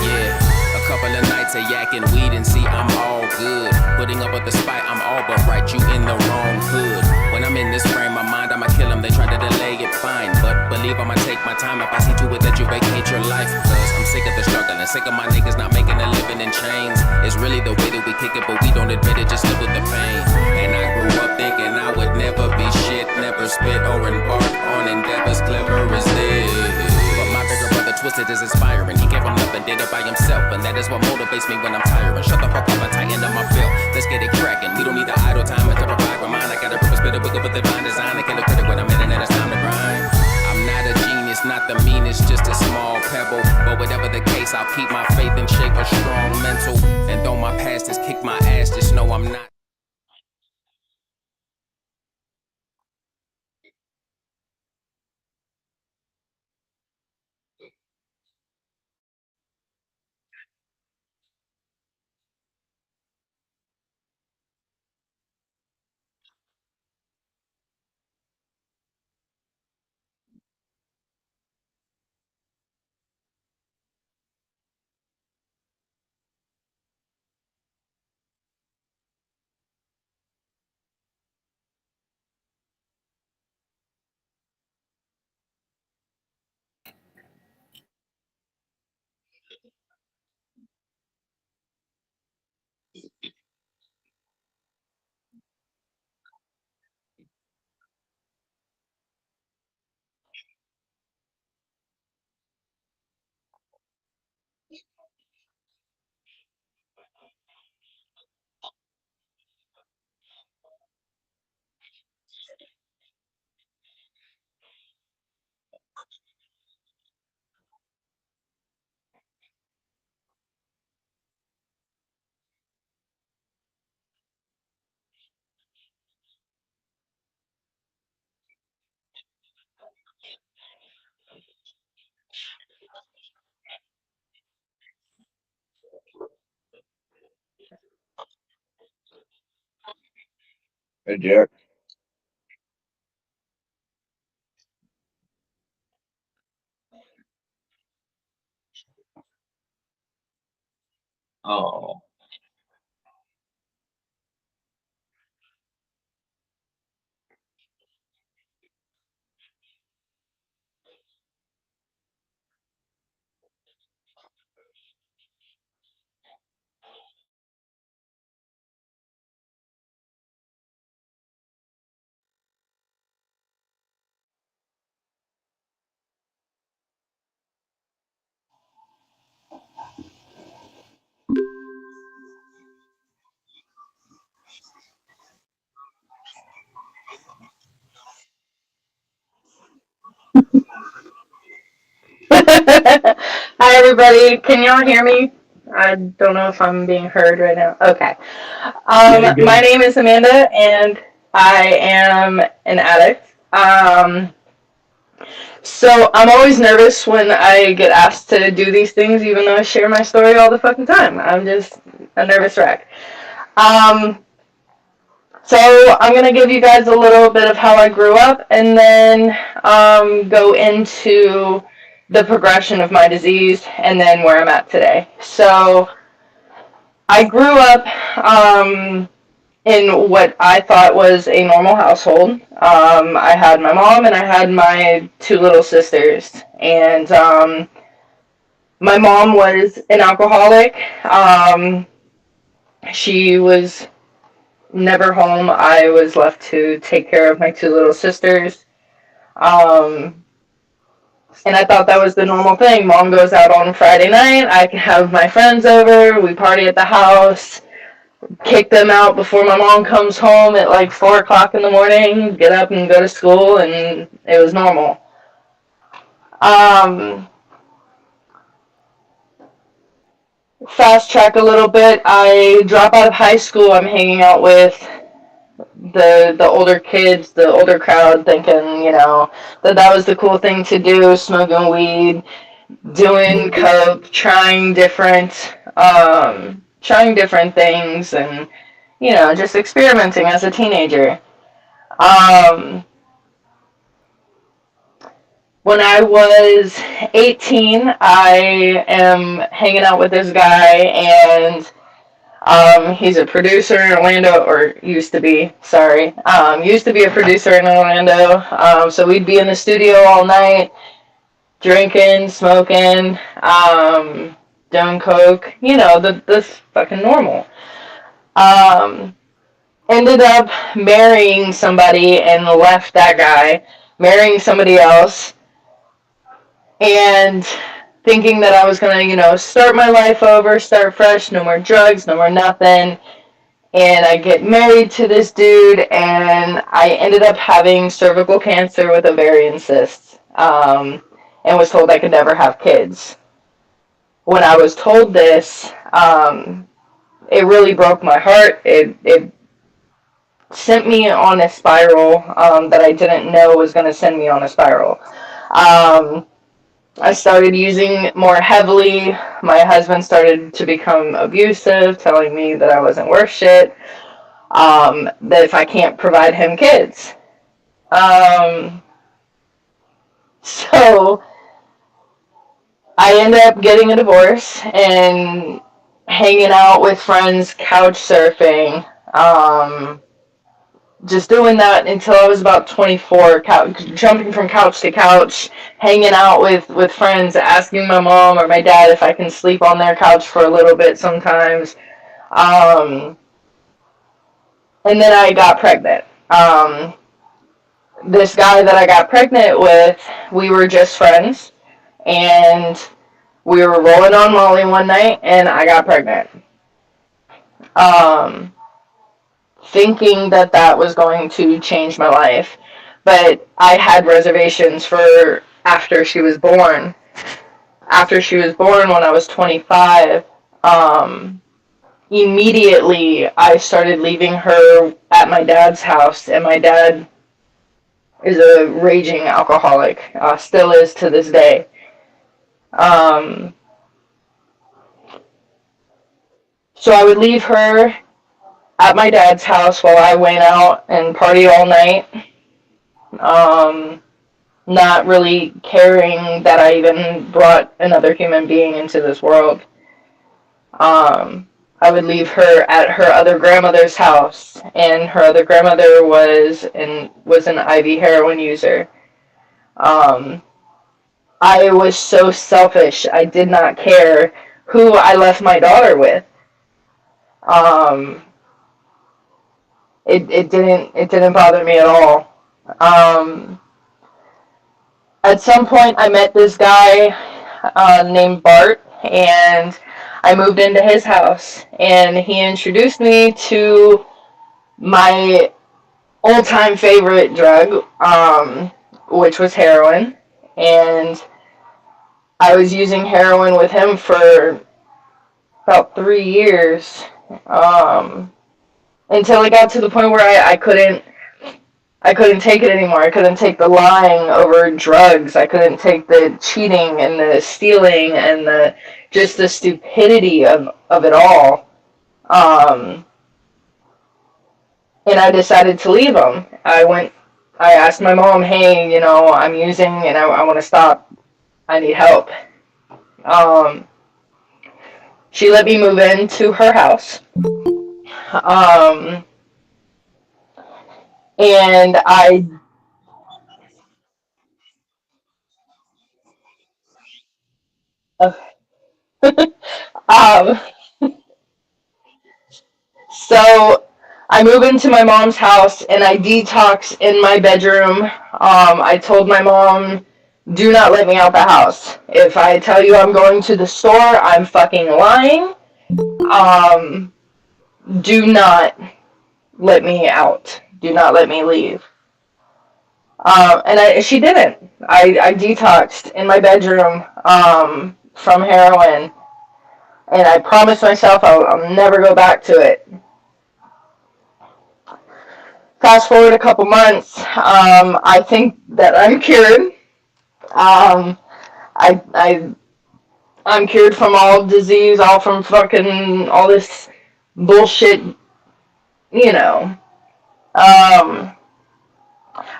Yeah, a couple of nights of yakking weed and see I'm all good. Putting up with the spite, I'm all but right, you in the wrong hood. When I'm in this frame of mind, I'ma kill them, they try to delay it, fine. But believe I'ma take my time if I see to it that you vacate your life. Cause I'm sick of the struggle and sick of my niggas not making a living in chains. It's really the way that we kick it, but we don't admit it, just live with the pain. And I grew up thinking I would never be shit, never spit or embark on endeavors clever as this. But my bigger brother Twisted is inspiring. He came from nothing, did it by himself, and that is what motivates me when I'm tiring. Shut the fuck up and tighten up my belt. Let's get it cracking. We don't need the idle time to provide my mind. I got a purpose, bit of wiggle with divine design. I kill a critic when I'm in and it's time to grind. I'm not a genius, not the meanest, just a small pebble. But whatever the case, I'll keep my faith and shape a strong mental. And though my past has kicked my ass, just know I'm not. Hey, Jack. Oh. Hi, everybody. Can y'all hear me? I don't know if I'm being heard right now. Okay. Yeah, you're My good. name is Amanda, and I am an addict. So I'm always nervous when I get asked to do these things, even though I share my story all the fucking time. I'm just a nervous wreck. Um, so I'm gonna give you guys a little bit of how I grew up, and then go into the progression of my disease, and then where I'm at today. So I grew up in what I thought was a normal household. I had my mom and I had my two little sisters, and my mom was an alcoholic. She was never home. I was left to take care of my two little sisters. Um, and I thought that was the normal thing. Mom goes out on Friday night. I can have my friends over. We party at the house. Kick them out before my mom comes home at like 4 o'clock in the morning. Get up and go to school, and it was normal. Um, Fast track a little bit. I drop out of high school. I'm hanging out with the older kids, the older crowd, thinking, that was the cool thing to do, smoking weed, doing coke, trying different things, and just experimenting as a teenager. When I was 18, I am hanging out with this guy, and he's a producer in Orlando, or used to be, sorry. Used to be a producer in Orlando. So we'd be in the studio all night, drinking, smoking, doing coke, the fucking normal. Um, Ended up marrying somebody and left that guy, marrying somebody else, and thinking that I was gonna, start my life over, start fresh, no more drugs, no more nothing. And I get married to this dude, and I ended up having cervical cancer with ovarian cysts, and was told I could never have kids. When I was told this, it really broke my heart. It sent me on a spiral that I didn't know was going to send me on a spiral. I started using more heavily. My husband started to become abusive, telling me that I wasn't worth shit, that if I can't provide him kids. So I ended up getting a divorce and hanging out with friends, couch surfing, just doing that until I was about 24, jumping from couch to couch, hanging out with friends, asking my mom or my dad if I can sleep on their couch for a little bit sometimes. And then I got pregnant. This guy that I got pregnant with, we were just friends, and we were rolling on Molly one night, and I got pregnant. Thinking that that was going to change my life. But I had reservations for after she was born. After she was born, when I was 25, immediately I started leaving her at my dad's house, and my dad is a raging alcoholic, still is to this day. So I would leave her at my dad's house while I went out and partied all night. Not really caring that I even brought another human being into this world. I would leave her at her other grandmother's house, and her other grandmother was an IV heroin user. I was so selfish. I did not care who I left my daughter with. It didn't bother me at all. At some point, I met this guy named Bart, and I moved into his house, and he introduced me to my all-time favorite drug, which was heroin, and I was using heroin with him for about 3 years, until it got to the point where I couldn't take it anymore. I couldn't take the lying over drugs. I couldn't take the cheating and the stealing and just the stupidity of it all. And I decided to leave him. I asked my mom, hey, I'm using and I want to stop. I need help. She let me move into her house. And so I move into my mom's house and I detox in my bedroom. I told my mom, do not let me out the house. If I tell you I'm going to the store, I'm fucking lying. Do not let me out. Do not let me leave. And she didn't. I detoxed in my bedroom from heroin. And I promised myself I'll never go back to it. Fast forward a couple months, I think that I'm cured. I'm cured from all disease, all from fucking all this bullshit,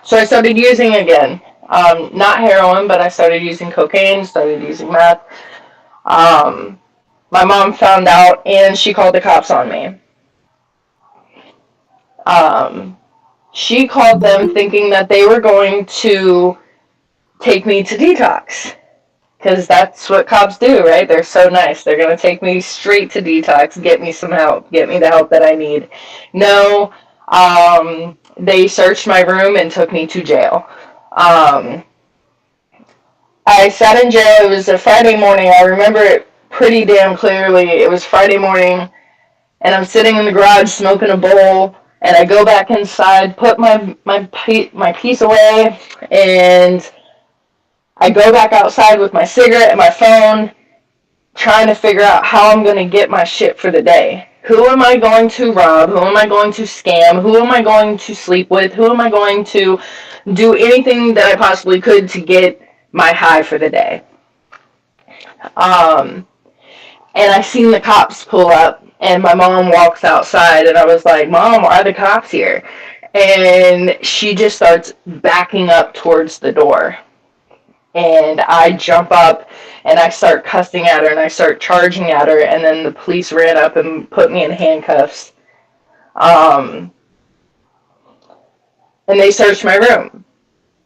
So I started using again. Not heroin, but I started using cocaine, started using meth. My mom found out and she called the cops on me. She called them thinking that they were going to take me to detox. Because that's what cops do, right? They're so nice. They're going to take me straight to detox, get me some help, get me the help that I need. No, they searched my room and took me to jail. I sat in jail. It was a Friday morning. I remember it pretty damn clearly. It was Friday morning, and I'm sitting in the garage smoking a bowl, and I go back inside, put my piece away, and I go back outside with my cigarette and my phone, trying to figure out how I'm going to get my shit for the day. Who am I going to rob? Who am I going to scam? Who am I going to sleep with? Who am I going to do anything that I possibly could to get my high for the day? And I seen the cops pull up, and my mom walks outside, and I was like, Mom, why are the cops here? And she just starts backing up towards the door. And I jump up, and I start cussing at her, and I start charging at her, and then the police ran up and put me in handcuffs. And they searched my room.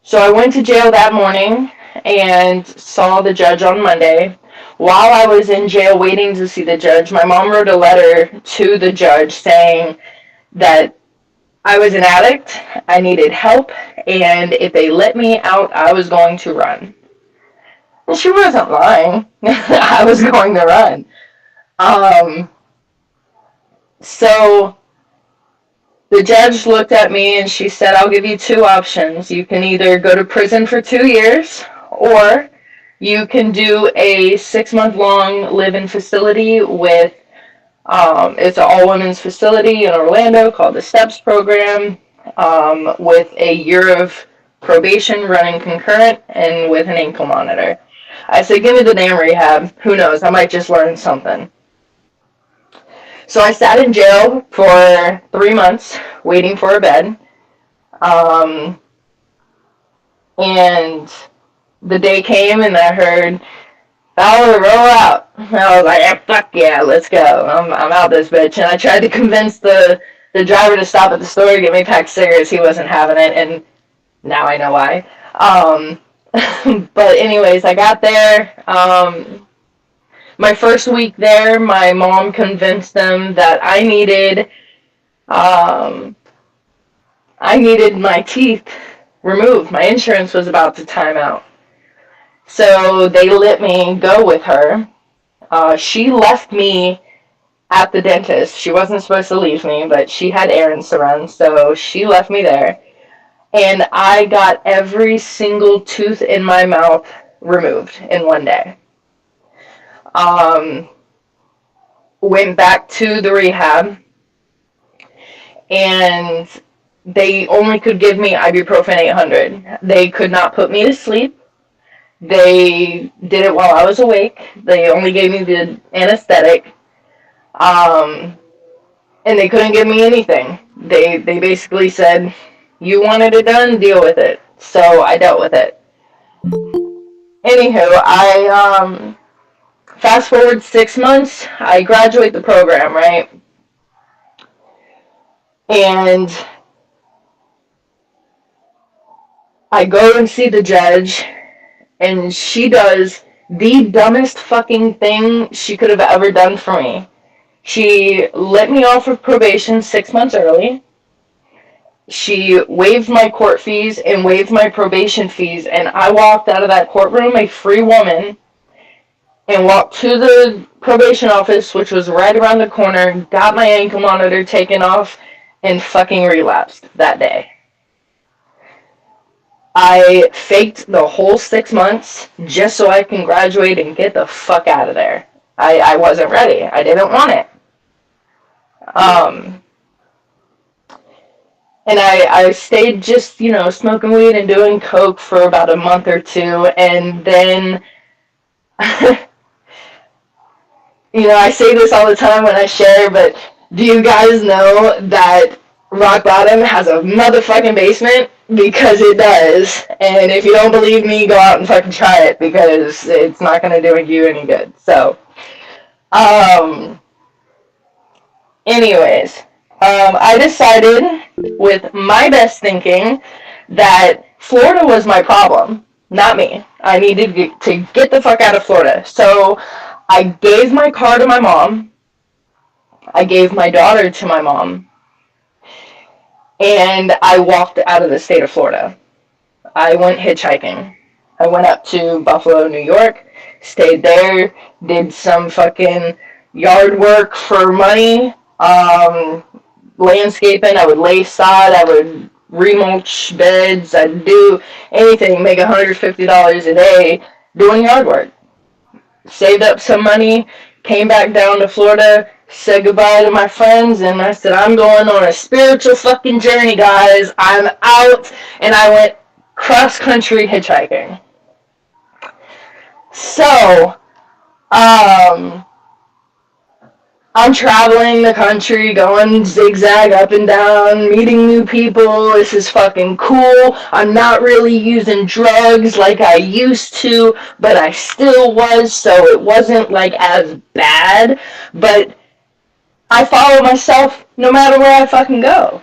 So I went to jail that morning and saw the judge on Monday. While I was in jail waiting to see the judge, my mom wrote a letter to the judge saying that I was an addict, I needed help, and if they let me out, I was going to run. And she wasn't lying. I was going to run. So the judge looked at me and she said, I'll give you 2 options. You can either go to prison for 2 years, or you can do a 6-month-long live-in facility with, it's an all-women's facility in Orlando called the STEPS program, with a year of probation running concurrent and with an ankle monitor. I said, give me the damn rehab. Who knows? I might just learn something. So I sat in jail for 3 months waiting for a bed. And the day came and I heard, Fowler, roll out. And I was like, fuck yeah, let's go. I'm out this bitch. And I tried to convince the driver to stop at the store to get me packed cigarettes. He wasn't having it, and now I know why. But anyways, I got there. My first week there, my mom convinced them that I needed my teeth removed. My insurance was about to time out. So they let me go with her. She left me at the dentist. She wasn't supposed to leave me, but she had errands to run, so she left me there. And I got every single tooth in my mouth removed in one day. Went back to the rehab, and they only could give me ibuprofen 800. They could not put me to sleep. They did it while I was awake. They only gave me the anesthetic. And they couldn't give me anything. They basically said, you wanted it done, deal with it. So I dealt with it. Anywho, I fast forward 6 months, I graduate the program, right? And I go and see the judge, and she does the dumbest fucking thing she could have ever done for me. She let me off of probation 6 months early. She waived my court fees and waived my probation fees, and I walked out of that courtroom a free woman and walked to the probation office, which was right around the corner, got my ankle monitor taken off, and fucking relapsed that day. I faked the whole 6 months just so I can graduate and get the fuck out of there. I wasn't ready. I didn't want it. And I stayed just, smoking weed and doing coke for about a month or two, and then, I say this all the time when I share, but do you guys know that rock bottom has a motherfucking basement? Because it does. And if you don't believe me, go out and fucking try it, because it's not going to do you any good. So, anyways, I decided, with my best thinking, that Florida was my problem, not me. I needed to get the fuck out of Florida. So I gave my car to my mom. I gave my daughter to my mom. And I walked out of the state of Florida. I went hitchhiking. I went up to Buffalo, New York, stayed there, did some fucking yard work for money, landscaping. I would lay sod, I would remulch beds, I'd do anything, make $150 a day doing yard work. Saved up some money, came back down to Florida, said goodbye to my friends, and I said, I'm going on a spiritual fucking journey, guys. I'm out, and I went cross-country hitchhiking. So, I'm traveling the country, going zigzag up and down, meeting new people. This is fucking cool. I'm not really using drugs like I used to, but I still was, so it wasn't like as bad. But I follow myself no matter where I fucking go.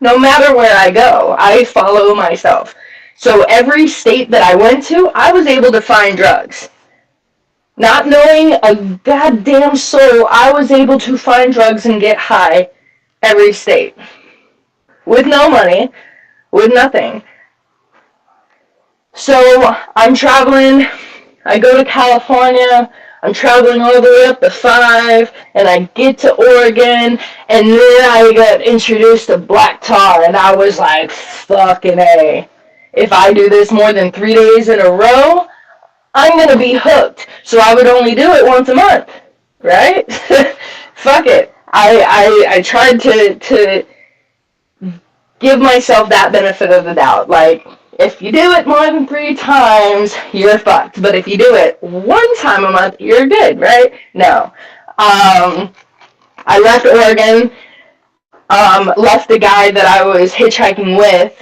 No matter where I go, I follow myself. So every state that I went to, I was able to find drugs. Not knowing a goddamn soul, I was able to find drugs and get high every state. With no money, with nothing. So I'm traveling, I go to California, I'm traveling all the way up to 5, and I get to Oregon, and then I got introduced to black tar, and I was like, fucking A. If I do this more than 3 days in a row, I'm going to be hooked. So I would only do it once a month, right? Fuck it. I tried to give myself that benefit of the doubt. Like, if you do it more than 3 times, you're fucked. But if you do it 1 time a month, you're good, right? No. I left Oregon, left the guy that I was hitchhiking with,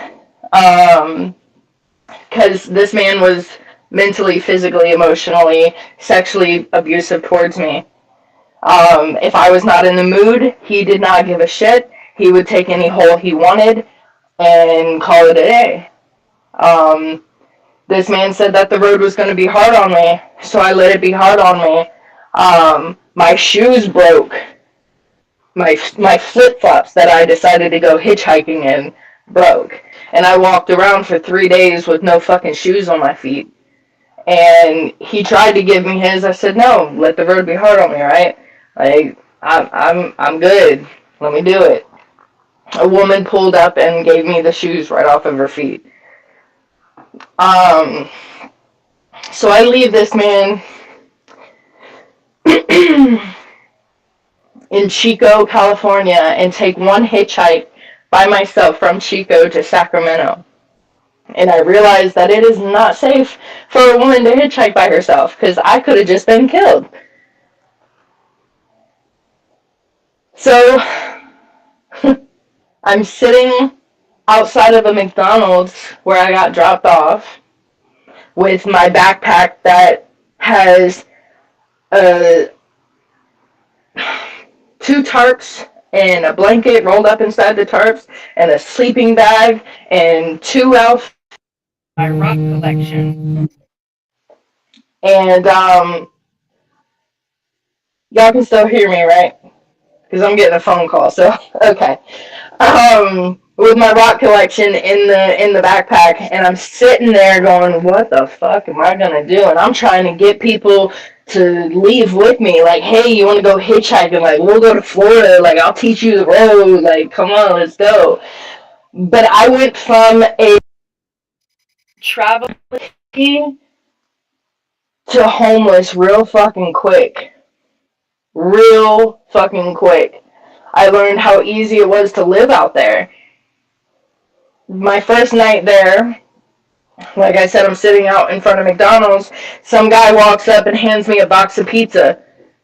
because this man was mentally, physically, emotionally, sexually abusive towards me. If I was not in the mood, he did not give a shit. He would take any hole he wanted and call it a day. This man said that the road was going to be hard on me, so I let it be hard on me. My shoes broke. My flip-flops that I decided to go hitchhiking in broke. And I walked around for 3 days with no fucking shoes on my feet. And he tried to give me his. I said, no, let the road be hard on me, right? Like, I'm good. Let me do it. A woman pulled up and gave me the shoes right off of her feet. So I leave this man in Chico, California, and take one hitchhike by myself from Chico to Sacramento. And I realized that it is not safe for a woman to hitchhike by herself, because I could have just been killed. So, I'm sitting outside of a McDonald's where I got dropped off with my backpack that has 2 tarps and a blanket rolled up inside the tarps and a sleeping bag and 2 outfits. My rock collection. And y'all can still hear me, right? Because I'm getting a phone call, so okay. With my rock collection in the backpack, and I'm sitting there going, what the fuck am I gonna do? And I'm trying to get people to leave with me, like, hey, you want to go hitchhiking? Like, we'll go to Florida. Like, I'll teach you the road. Like, come on, let's go. But I went from a travel to homeless real fucking quick. Real fucking quick. I learned how easy it was to live out there. My first night there, like I said, I'm sitting out in front of McDonald's. Some guy walks up and hands me a box of pizza.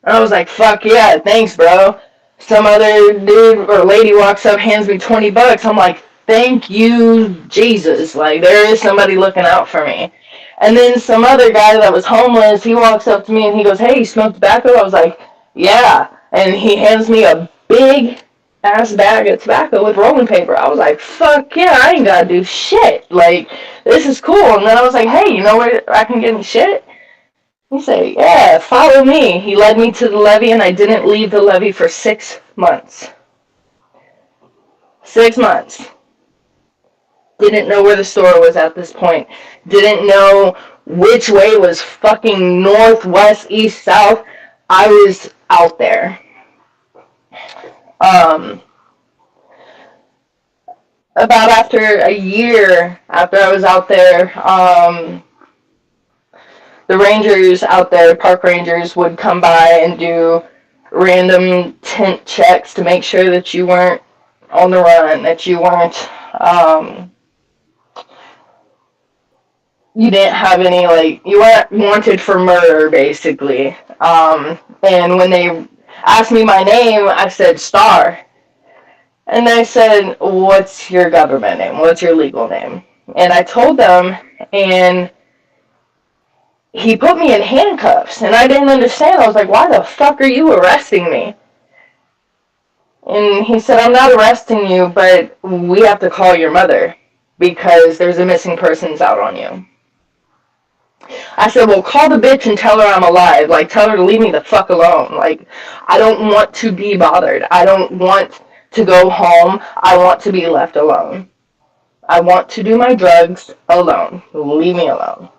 I was like, fuck yeah, thanks, bro. Some other dude or lady walks up, hands me $20. I'm like, thank you, Jesus. Like, there is somebody looking out for me. And then some other guy that was homeless, he walks up to me and he goes, hey, you smoke tobacco? I was like, yeah. And he hands me a big ass bag of tobacco with rolling paper. I was like, fuck yeah, I ain't gotta do shit. Like, this is cool. And then I was like, hey, you know where I can get any shit? He said, yeah, follow me. He led me to the levee, and I didn't leave the levee for 6 months. 6 months. Didn't know where the store was at this point. Didn't know which way was fucking north, west, east, south. I was out there. About after a year after I was out there, the rangers out there, park rangers, would come by and do random tent checks to make sure that you weren't on the run, that you weren't, you didn't have any, like, you weren't wanted for murder, basically. And when they asked me my name, I said Star. And they said, what's your government name? What's your legal name? And I told them, and he put me in handcuffs, and I didn't understand. I was like, why the fuck are you arresting me? And he said, I'm not arresting you, but we have to call your mother because there's a missing persons out on you. I said, well, call the bitch and tell her I'm alive. Like, tell her to leave me the fuck alone. Like, I don't want to be bothered. I don't want to go home. I want to be left alone. I want to do my drugs alone. Leave me alone.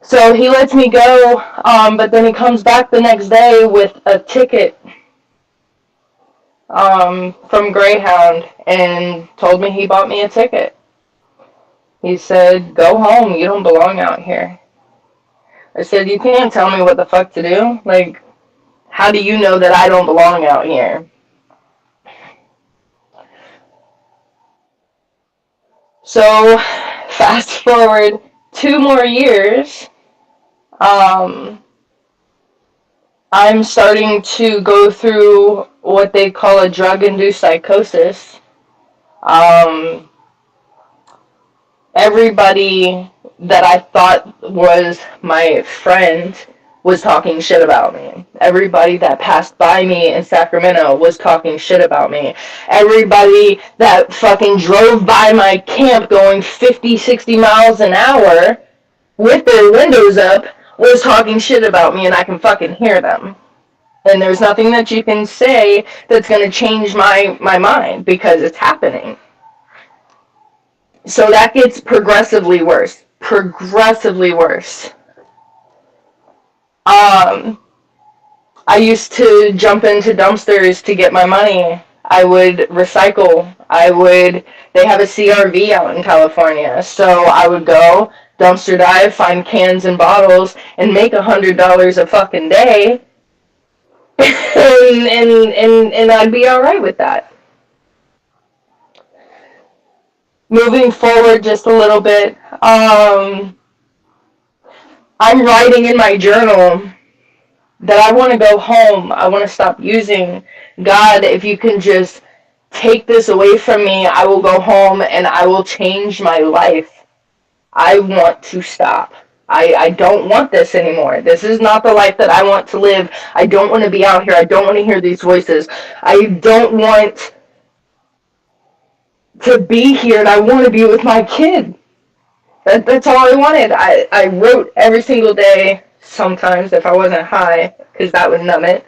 So he lets me go, but then he comes back the next day with a ticket from Greyhound and told me he bought me a ticket. He said, go home, you don't belong out here. I said, you can't tell me what the fuck to do. Like, how do you know that I don't belong out here? So, fast forward 2 more years, I'm starting to go through what they call a drug-induced psychosis. Everybody that I thought was my friend was talking shit about me. Everybody that passed by me in Sacramento was talking shit about me. Everybody that fucking drove by my camp going 50, 60 miles an hour with their windows up was talking shit about me, and I can fucking hear them. And there's nothing that you can say that's going to change my mind, because it's happening. So that gets progressively worse. Progressively worse. I used to jump into dumpsters to get my money. I would recycle. They have a CRV out in California. So I would go, dumpster dive, find cans and bottles, and make $100 a fucking day. and I'd be alright with that. Moving forward just a little bit, I'm writing in my journal that I want to go home. I want to stop using. God, if you can just take this away from me, I will go home and I will change my life. I want to stop. I don't want this anymore. This is not the life that I want to live. I don't want to be out here. I don't want to hear these voices. I don't want to be here, and I want to be with my kid. That's all I wanted. I wrote every single day, sometimes if I wasn't high, because that would numb it.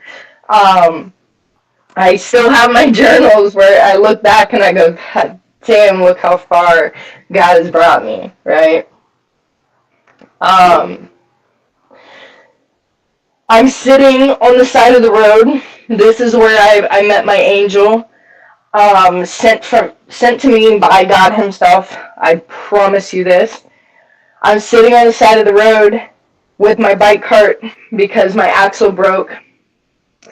I still have my journals where I look back and I go, God damn, look how far God has brought me, right? I'm sitting on the side of the road. This is where I met my angel, sent to me by God himself. I promise you this. I'm sitting on the side of the road with my bike cart because my axle broke,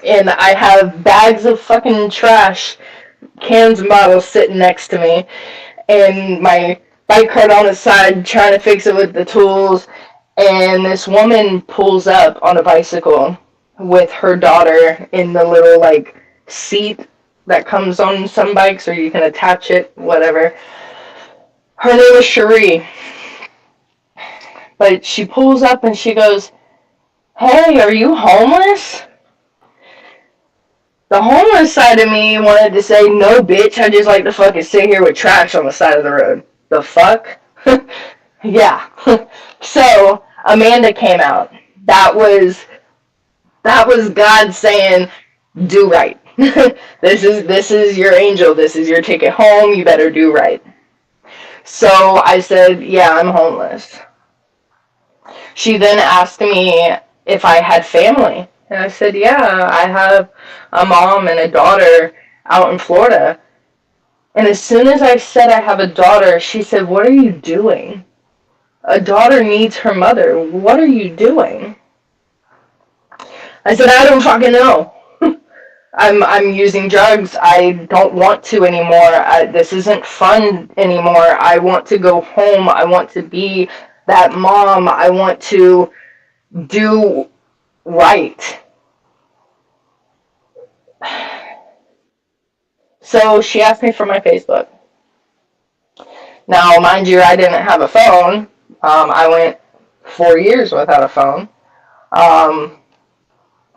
and I have bags of fucking trash, cans and bottles sitting next to me, and my bike cart on the side trying to fix it with the tools, and this woman pulls up on a bicycle with her daughter in the little like seat that comes on some bikes, or you can attach it, whatever. Her name is Cherie. But she pulls up and she goes, "Hey, are you homeless?" The homeless side of me wanted to say, "No, bitch, I just like to fucking sit here with trash on the side of the road." The fuck? Yeah. So, Amanda came out. That was God saying, do right. This is your angel. This is your ticket home. You better do right. So I said, yeah, I'm homeless. She then asked me if I had family. And I said, yeah, I have a mom and a daughter out in Florida. And as soon as I said I have a daughter, she said, what are you doing? A daughter needs her mother. What are you doing? I said, I don't fucking know. I'm using drugs. I don't want to anymore. This isn't fun anymore. I want to go home. I want to be that mom. I want to do right. So she asked me for my Facebook. Now, mind you, I didn't have a phone. I went 4 years without a phone.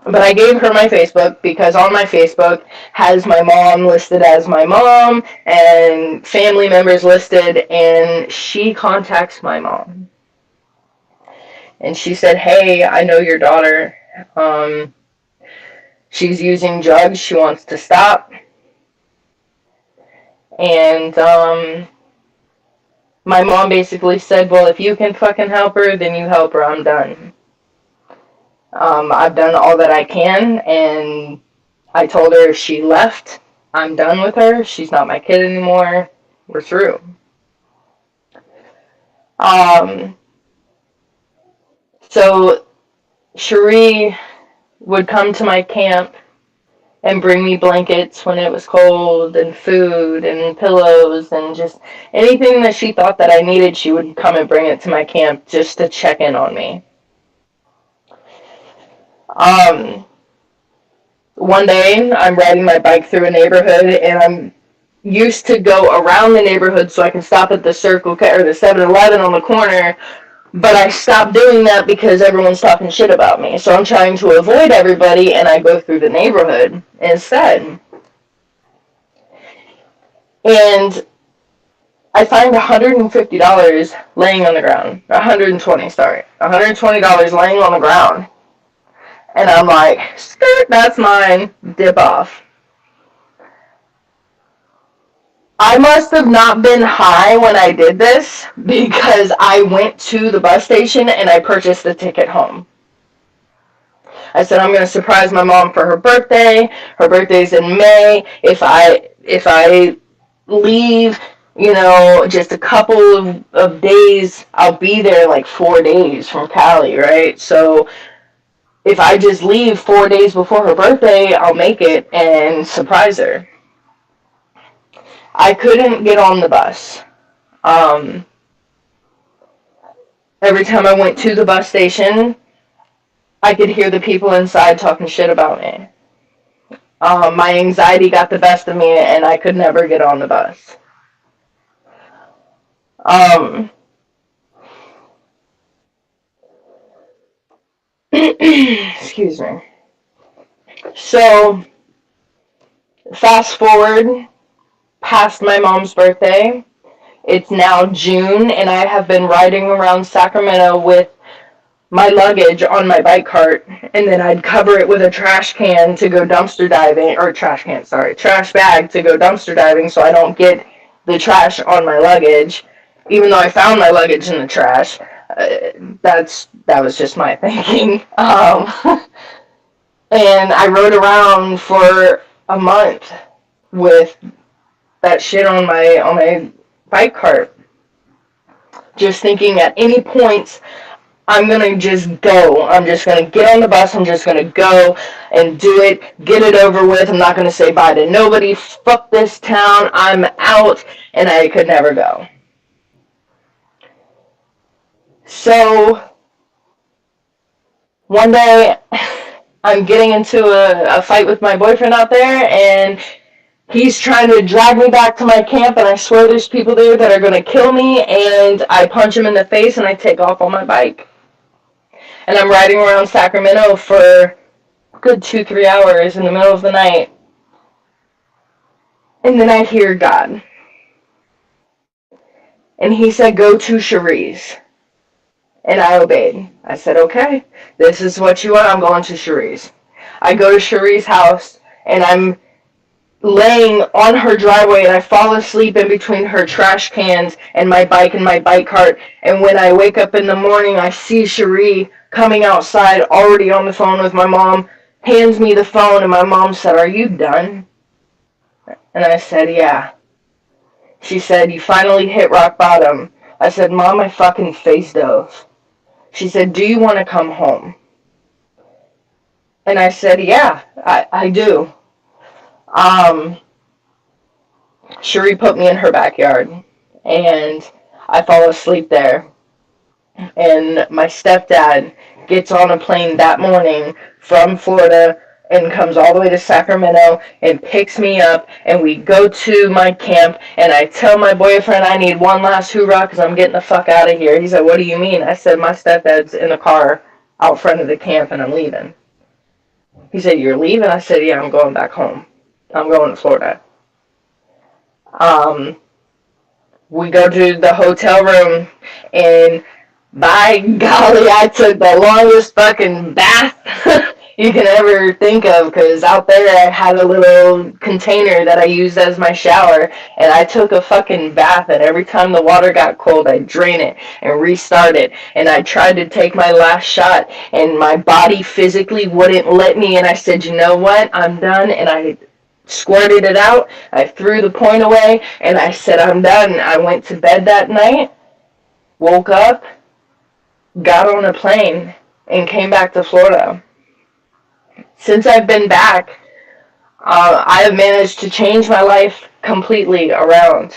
But I gave her my Facebook because on my Facebook has my mom listed as my mom and family members listed, and she contacts my mom. And she said, hey, I know your daughter. She's using drugs. She wants to stop. And my mom basically said, well, if you can fucking help her, then you help her. I'm done. I've done all that I can, and I told her if she left, I'm done with her. She's not my kid anymore. We're through. So Cherie would come to my camp and bring me blankets when it was cold, and food and pillows, and just anything that she thought that I needed, she would come and bring it to my camp just to check in on me. One day, I'm riding my bike through a neighborhood, and I'm used to go around the neighborhood so I can stop at the Circle K or the 7-Eleven on the corner, but I stopped doing that because everyone's talking shit about me. So I'm trying to avoid everybody, and I go through the neighborhood instead. And I find $150 laying on the ground. $120 laying on the ground. And I'm like, skirt, that's mine. Dip off. I must have not been high when I did this because I went to the bus station and I purchased the ticket home. I said, I'm going to surprise my mom for her birthday. Her birthday's in May. If I leave, just a couple of days, I'll be there like 4 days from Cali, right? So if I just leave 4 days before her birthday, I'll make it and surprise her. I couldn't get on the bus. Every time I went to the bus station, I could hear the people inside talking shit about me. My anxiety got the best of me, and I could never get on the bus. Excuse me. So, fast forward past my mom's birthday. It's now June, and I have been riding around Sacramento with my luggage on my bike cart, and then I'd cover it with a trash can to go dumpster diving, or trash bag to go dumpster diving so I don't get the trash on my luggage, even though I found my luggage in the trash. That was just my thinking. And I rode around for a month with that shit on my bike cart, just thinking at any point I'm gonna just go. I'm just gonna get on the bus. I'm just gonna go and do it. Get it over with. I'm not gonna say bye to nobody. Fuck this town. I'm out. And I could never go. So one day I'm getting into a fight with my boyfriend out there, and he's trying to drag me back to my camp, and I swear there's people there that are gonna kill me, and I punch him in the face and I take off on my bike. And I'm riding around Sacramento for a good 2-3 hours in the middle of the night. And then I hear God. And he said, go to Cherie's. And I obeyed. I said, okay, this is what you want. I'm going to Cherie's. I go to Cherie's house, and I'm laying on her driveway, and I fall asleep in between her trash cans and my bike cart. And when I wake up in the morning, I see Cherie coming outside, already on the phone with my mom, hands me the phone, and my mom said, are you done? And I said, yeah. She said, you finally hit rock bottom. I said, Mom, my fucking face dove. She said, do you want to come home? And I said, yeah, I do. Cherie put me in her backyard, and I fall asleep there. And my stepdad gets on a plane that morning from Florida and comes all the way to Sacramento and picks me up, and we go to my camp, and I tell my boyfriend I need one last hoorah because I'm getting the fuck out of here. He said, what do you mean? I said, my stepdad's in the car out front of the camp, and I'm leaving. He said, you're leaving? I said, yeah, I'm going back home. I'm going to Florida. We go to the hotel room, and by golly, I took the longest fucking bath you can ever think of, because out there I had a little container that I used as my shower, and I took a fucking bath, and every time the water got cold, I'd drain it and restart it, and I tried to take my last shot, and my body physically wouldn't let me, and I said, you know what, I'm done, and I squirted it out, I threw the point away, and I said, I'm done. I went to bed that night, woke up, got on a plane, and came back to Florida. Since I've been back, I have managed to change my life completely around.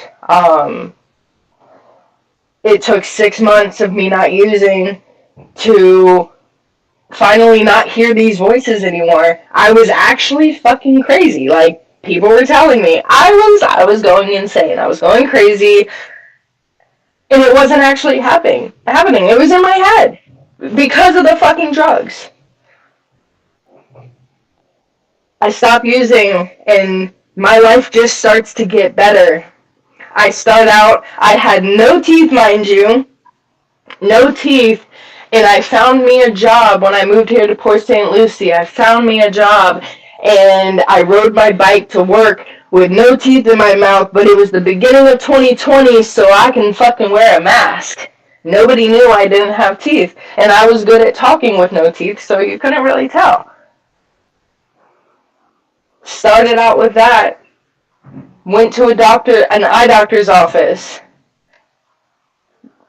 It took 6 months of me not using to finally not hear these voices anymore. I was actually fucking crazy. Like, people were telling me I was going insane. I was going crazy, and it wasn't actually happening. It was in my head because of the fucking drugs. I stop using, and my life just starts to get better. I start out, I had no teeth, mind you, no teeth, and I found me a job when I moved here to Port St. Lucie. I found me a job, and I rode my bike to work with no teeth in my mouth, but it was the beginning of 2020, so I can fucking wear a mask. Nobody knew I didn't have teeth, and I was good at talking with no teeth, so you couldn't really tell. Started out with that. Went to an eye doctor's office.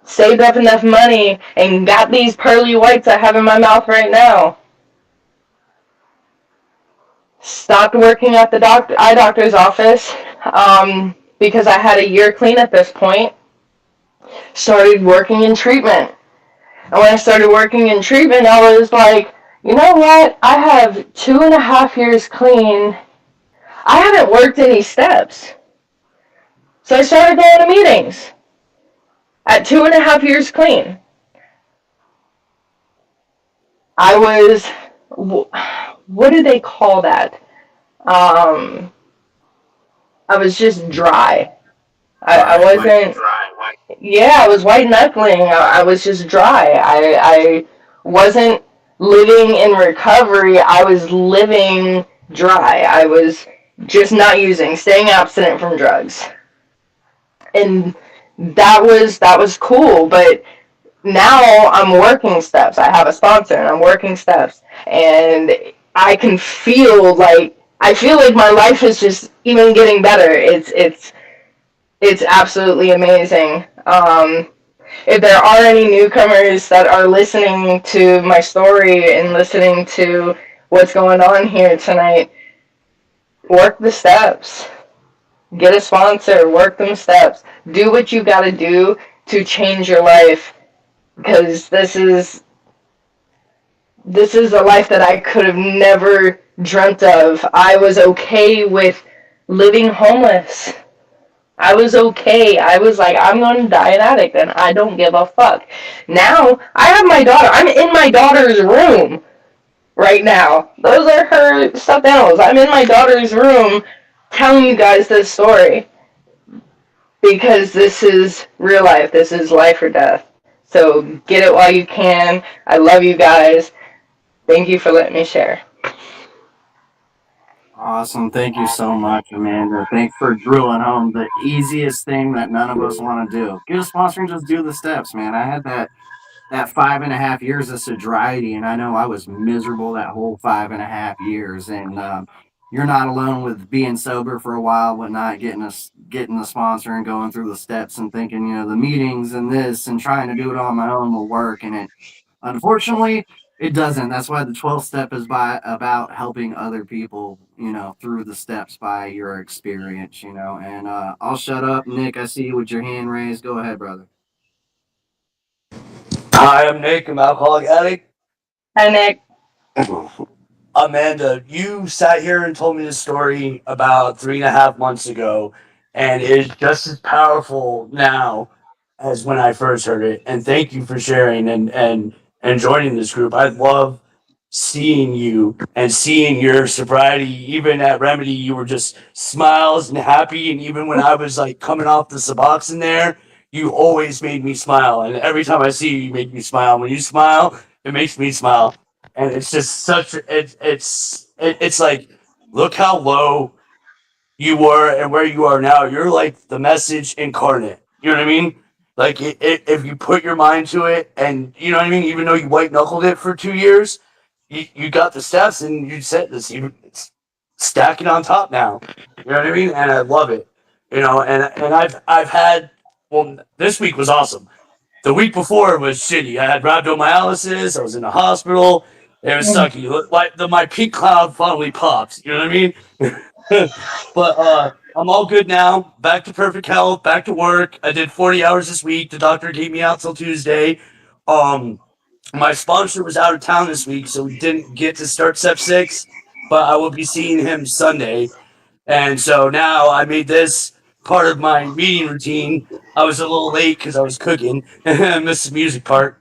Saved up enough money and got these pearly whites I have in my mouth right now. Stopped working at the eye doctor's office because I had a year clean at this point. Started working in treatment. And when I started working in treatment, I was like, you know what? I have 2.5 years clean. I haven't worked any steps. So I started going to meetings at 2.5 years clean. I was, what do they call that? I was just dry. I wasn't, yeah, I was white knuckling. I was just dry. I wasn't living in recovery. I was living dry. I was just not using, staying abstinent from drugs. And that was cool, but now I'm working steps. I have a sponsor and I'm working steps, and I feel like my life is just even getting better. It's absolutely amazing. If there are any newcomers that are listening to my story and listening to what's going on here tonight, work the steps. Get a sponsor, work them steps. Do what you gotta do to change your life, because this is a life that I could have never dreamt of. I was okay with living homeless. I was okay. I was like, I'm going to die an addict, and I don't give a fuck. Now, I have my daughter. I'm in my daughter's room right now. Those are her stuffed animals. I'm in my daughter's room telling you guys this story because this is real life. This is life or death. So get it while you can. I love you guys. Thank you for letting me share. Awesome. Thank you so much, Amanda. Thanks for drilling home the easiest thing that none of us want to do. Get a sponsor and just do the steps, man. I had that 5.5 years of sobriety, and I know I was miserable that whole 5.5 years. And you're not alone with being sober for a while, but not getting a sponsor and going through the steps and thinking, the meetings and this and trying to do it on my own will work. And it unfortunately it doesn't. That's why the 12th step is about helping other people, through the steps by your experience, And I'll shut up, Nick. I see you with your hand raised. Go ahead, brother. Hi, I'm Nick. I'm an alcoholic addict. Hi, Nick. Amanda, you sat here and told me this story about 3.5 months ago, and it's just as powerful now as when I first heard it. And thank you for sharing and joining this group. I love seeing you and seeing your sobriety. Even at Remedy, you were just smiles and happy. And even when I was like coming off the Suboxone there, you always made me smile. And every time I see you, you make me smile. When you smile, it makes me smile. And it's just it's like, look how low you were and where you are now. You're like the message incarnate. You know what I mean? Like if you put your mind to it, and you know what I mean, even though you white knuckled it for 2 years, you got the steps and you said this. It's stacking on top now. You know what I mean? And I love it. And I've had, well, this week was awesome. The week before was shitty. I had rhabdomyolysis. I was in the hospital. It was sucky. Like my pink cloud finally popped. You know what I mean? But I'm all good now. Back to perfect health. Back to work. I did 40 hours this week. The doctor gave me out till Tuesday. Um, My sponsor was out of town this week, so we didn't get to start step 6, but I will be seeing him Sunday. And so now I made this part of my meeting routine. I was a little late because I was cooking. I missed the music part.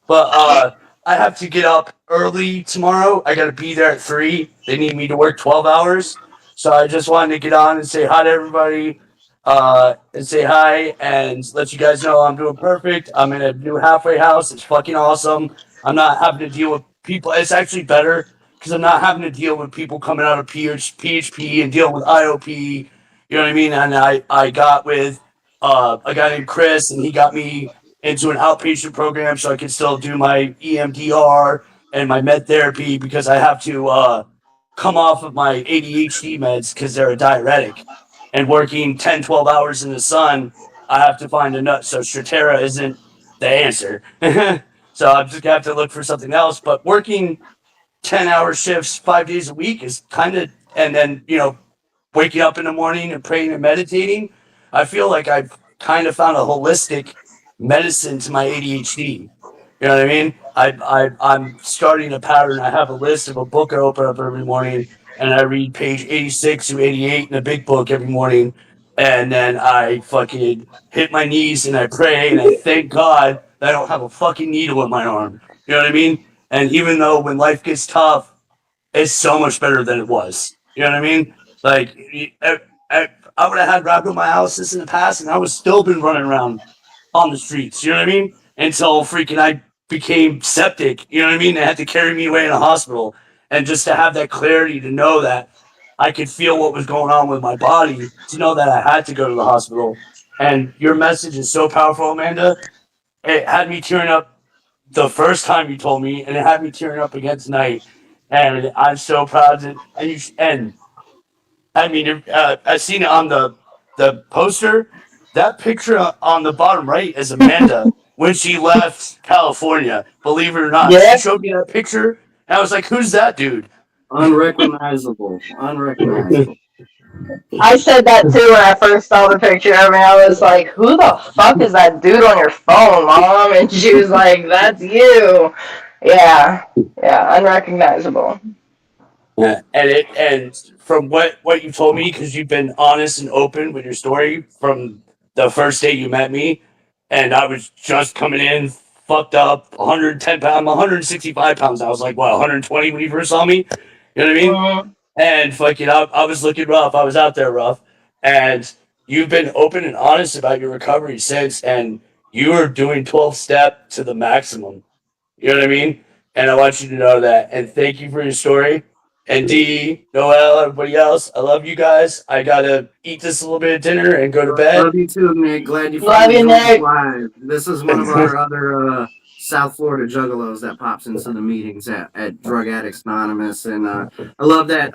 But I have to get up early tomorrow. I got to be there at 3. They need me to work 12 hours. So I just wanted to get on and say hi to everybody, and say hi and let you guys know I'm doing perfect. I'm in a new halfway house. It's fucking awesome. I'm not having to deal with people. It's actually better because I'm not having to deal with people coming out of PHP and dealing with IOP. You know what I mean? And I got with a guy named Chris, and he got me into an outpatient program so I can still do my EMDR and my med therapy because I have to come off of my ADHD meds because they're a diuretic. And working 10, 12 hours in the sun, I have to find a nut. So Stratera isn't the answer. So I'm just going to have to look for something else. But working 10-hour shifts 5 days a week is kind of, and then, waking up in the morning and praying and meditating, I feel like I've kind of found a holistic medicine to my ADHD. You know what I mean? I'm starting a pattern. I have a list of a book I open up every morning, and I read page 86 to 88 in a big book every morning, and then I fucking hit my knees and I pray and I thank God that I don't have a fucking needle in my arm. You know what I mean? And even though when life gets tough, it's so much better than it was. You know what I mean? Like, I would have had rap in my houses in the past, and I would still been running around on the streets. You know what I mean? Until freaking I became septic. You know what I mean? They had to carry me away in a hospital, and just to have that clarity to know that I could feel what was going on with my body, to know that I had to go to the hospital. And your message is so powerful, Amanda. It had me tearing up the first time you told me, and it had me tearing up again tonight. And I'm so proud to. And I mean, I seen it on the poster. That picture on the bottom right is Amanda when she left California. Believe it or not, she Yeah. showed me that picture, and I was like, "Who's that dude?" Unrecognizable. Unrecognizable. I said that too when I first saw the picture. I mean, I was like, "Who the fuck is that dude on your phone, mom?" And she was like, "That's you." Yeah, yeah, unrecognizable. Yeah, and from what you told me, because you've been honest and open with your story from the first day you met me, and I was just coming in fucked up, 110 pounds, I'm 165 pounds. I was like, what, 120 when you first saw me? You know what I mean? And fucking, I was looking rough. I was out there rough, and you've been open and honest about your recovery since, and you are doing 12 step to the maximum. You know what I mean? And I want you to know that. And thank you for your story. And D, Noel, everybody else, I love you guys. I gotta eat this little bit of dinner and go to bed. Love you too, Nick. Glad you Love finally you, joined us Nick. live. This is one of our other South Florida juggalos that pops into the meetings at Drug Addicts Anonymous. And I love that,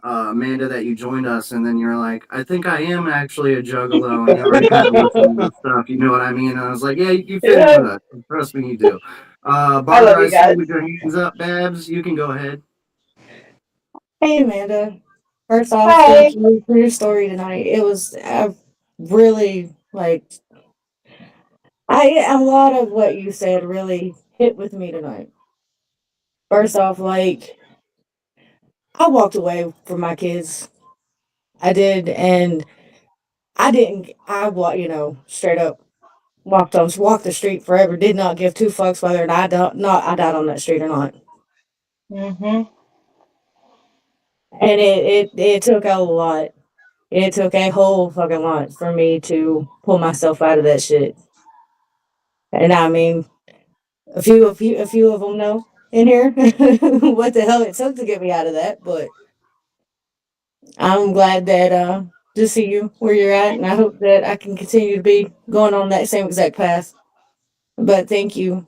Amanda, that you joined us and then you're like, I think I am actually a juggalo. And you already kind of listened to the stuff. You know what I mean? And I was like, yeah, you fit in with us. Trust me, you do. I love Barbara, I you see you guys. with your hands up. Babs, you can go ahead. Hey, Amanda. First off, Hi. thank you for your story tonight. It was really like a lot of what you said really hit with me tonight. First off, like I walked away from my kids. I did, and I didn't. I straight up walked the street forever. Did not give two fucks whether I died on that street or not. Mhm. And it took a lot. It took a whole fucking lot for me to pull myself out of that shit. And I mean, a few of them know in here what the hell it took to get me out of that. But I'm glad that to see you where you're at, and I hope that I can continue to be going on that same exact path. But thank you.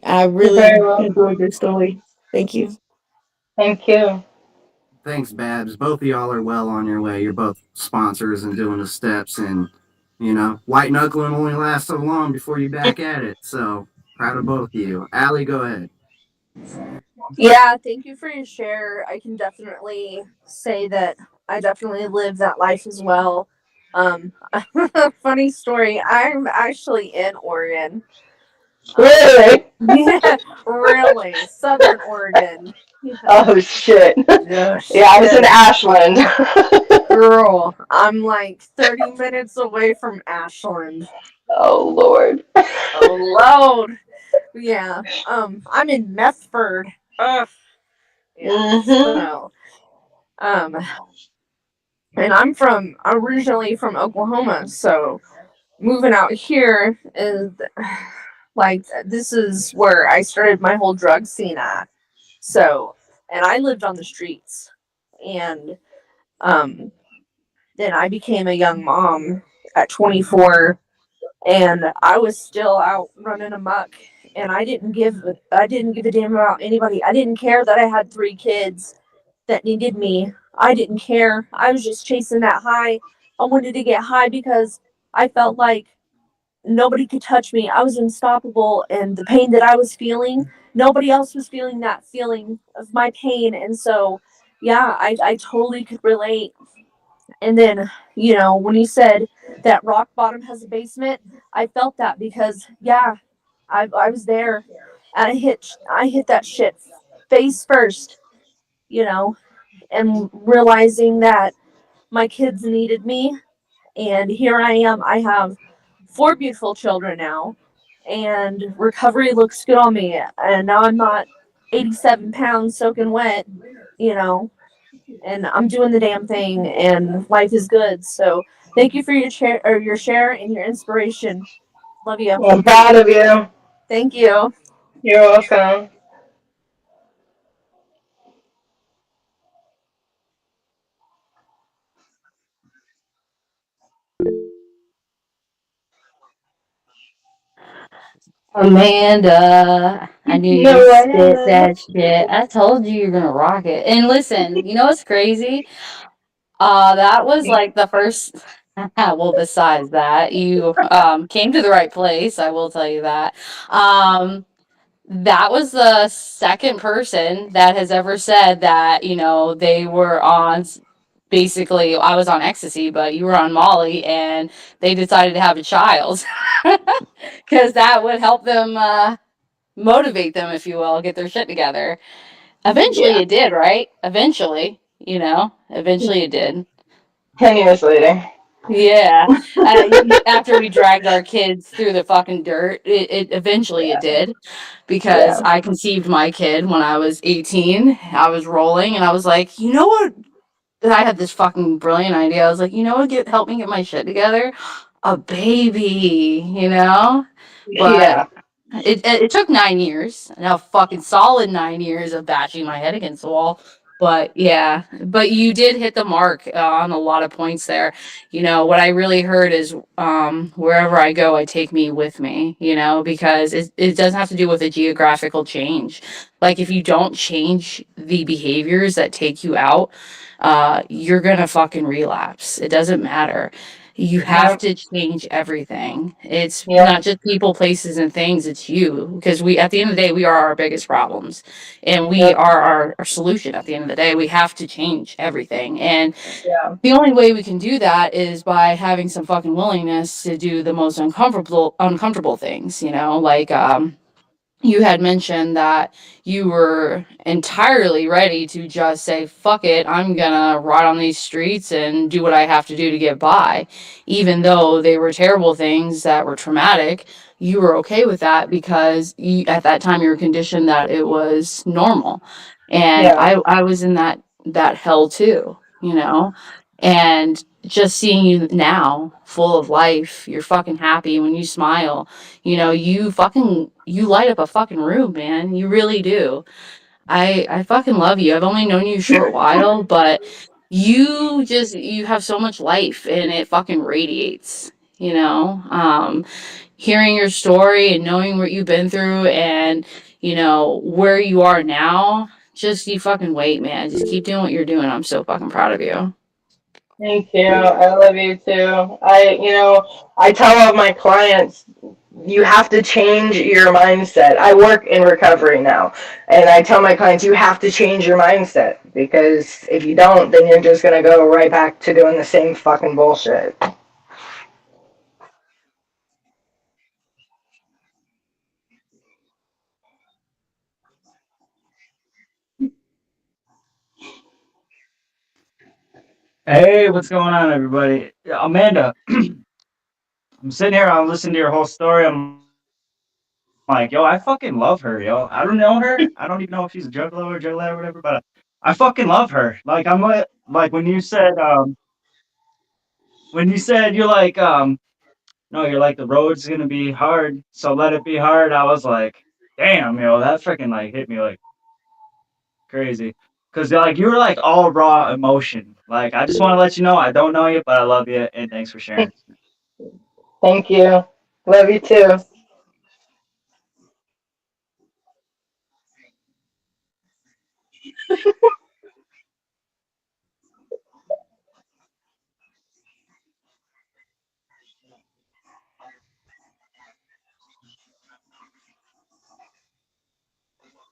I You're very really enjoyed welcome. your story. Thank you. Thank you. Thanks, Babs. Both of y'all are well on your way. You're both sponsors and doing the steps, and white knuckling only lasts so long before you back at it. So proud of both of you. Allie, go ahead. Yeah, thank you for your share. I can definitely say that I definitely live that life as well. Um, funny story. I'm actually in Oregon. Really? Yeah, really. Southern Oregon. Yeah. Oh shit. Oh, Yeah, I was in shit. Ashland. Girl, I'm like 30 minutes away from Ashland. Oh lord. Oh, Lord. Yeah. I'm in Methford. Ugh. Yeah. Mhm. So, um, and I'm from originally from Oklahoma, so moving out here is like this is where I started my whole drug scene at. So, and I lived on the streets, and um, then I became a young mom at 24, and I was still out running amok, and I didn't give a damn about anybody. I didn't care that I had 3 kids that needed me. I didn't care. I was just chasing that high. I wanted to get high because I felt like nobody could touch me. I was unstoppable, and the pain that I was feeling, nobody else was feeling that feeling of my pain. And so, yeah, I totally could relate. And then, when you said that rock bottom has a basement, I felt that because, yeah, I was there, and I hit that shit face first, you know, and realizing that my kids needed me, and here I am. I have 4 beautiful children now, and recovery looks good on me. And now I'm not 87 pounds soaking wet, you know, and I'm doing the damn thing, and life is good. So thank you for your share and your inspiration. Love you. I'm proud of you. Thank you. You're welcome. Amanda, I knew No you spit way. that shit. I told you you're gonna rock it. And listen, you know what's crazy? That was like the first. Well, besides that, you came to the right place. I will tell you that. That was the second person that has ever said that, they were on basically, I was on ecstasy, but you were on Molly and they decided to have a child. Because that would help them motivate them, if you will, get their shit together. Eventually Yeah. it did, right? Eventually it did. 10 years later. Yeah. After we dragged our kids through the fucking dirt, it eventually it did, because Yeah. I conceived my kid when I was 18. I was rolling and I was like, you know what? And I had this fucking brilliant idea. I was like, you know what? Help me get my shit together. A baby, But Yeah. it took 9 years, and a fucking solid 9 years of bashing my head against the wall. But yeah, but you did hit the mark on a lot of points there. What I really heard is wherever I go, I take me with me, because it doesn't have to do with a geographical change. Like, if you don't change the behaviors that take you out, you're gonna fucking relapse. It doesn't matter. You have Yep. to change everything. It's Yep. not just people, places, and things. It's you. Because at the end of the day, we are our biggest problems. And we Yep. are our solution at the end of the day. We have to change everything. And Yeah. the only way we can do that is by having some fucking willingness to do the most uncomfortable things, like you had mentioned that you were entirely ready to just say, fuck it, I'm gonna ride on these streets and do what I have to do to get by. Even though they were terrible things that were traumatic, you were okay with that because at that time you were conditioned that it was normal. And Yeah. I was in that hell too, And just seeing you now, full of life, you're fucking happy when you smile, you light up a fucking room, man. You really do. I fucking love you. I've only known you a short while, but you have so much life and it fucking radiates, hearing your story and knowing what you've been through and where you are now. Just you fucking wait, man. Just keep doing what you're doing. I'm so fucking proud of you. Thank you. I love you too. I tell all of my clients, you have to change your mindset. I work in recovery now, and I tell my clients, you have to change your mindset because if you don't, then you're just gonna go right back to doing the same fucking bullshit. Hey, what's going on, everybody? Yeah, Amanda, I'm sitting here, I'm listening to your whole story. I'm like, yo, I fucking love her, yo. I don't know her. I don't even know if she's a juggalo or juggalo or whatever, but I fucking love her. Like, like when you said you're like, no, you're like the road's gonna be hard, so let it be hard. I was like, damn, yo, that freaking like hit me like crazy. Cause like you were like all raw emotion. Like I just want to let you know I don't know you, but I love you and thanks for sharing. Thank you. Love you too.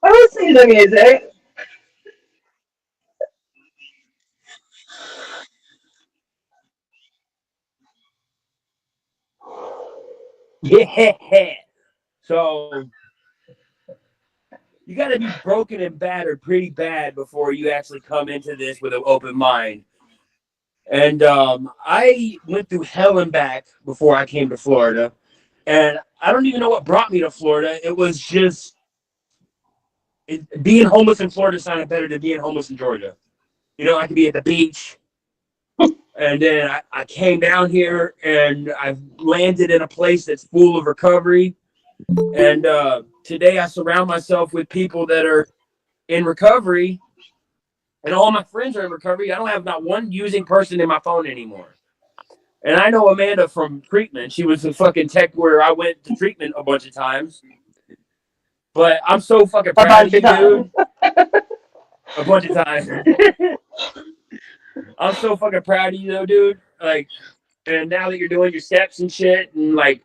I listen to music. Yeah. So you got to be broken and battered pretty bad before you actually come into this with an open mind. And I went through hell and back before I came to Florida. And I don't even know what brought me to Florida. It was just being homeless in Florida sounded better than being homeless in Georgia. You know, I could be at the beach. And then I came down here and I've landed in a place that's full of recovery. And today I surround myself with people that are in recovery, and all my friends are in recovery. I don't have not one using person in my phone anymore. And I know Amanda from treatment. She was a fucking tech where I went to treatment a bunch of times. But I'm so fucking A proud bunch of of you, times. dude. A bunch of times. I'm so fucking proud of you, though, dude. Like, and now that you're doing your steps and shit, and like,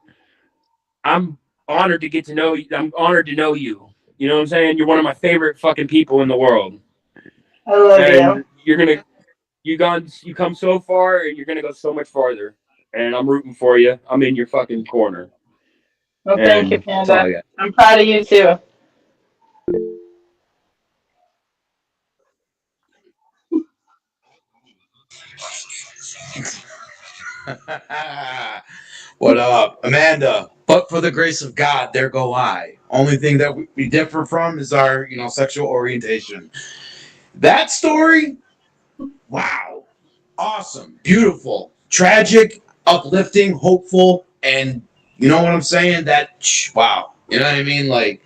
I'm honored to get to know you. I'm honored to know you. You know what I'm saying? You're one of my favorite fucking people in the world, I love you. and you come so far, and you're gonna go so much farther. And I'm rooting for you. I'm in your fucking corner, Well, thank you, and that's all Panda. I got. I'm proud of you too. What up, Amanda? But for the grace of God, there go I. Only thing that we differ from is our, sexual orientation. That story, wow, awesome, beautiful, tragic, uplifting, hopeful, and you know what I'm saying? Wow, you know what I mean? Like,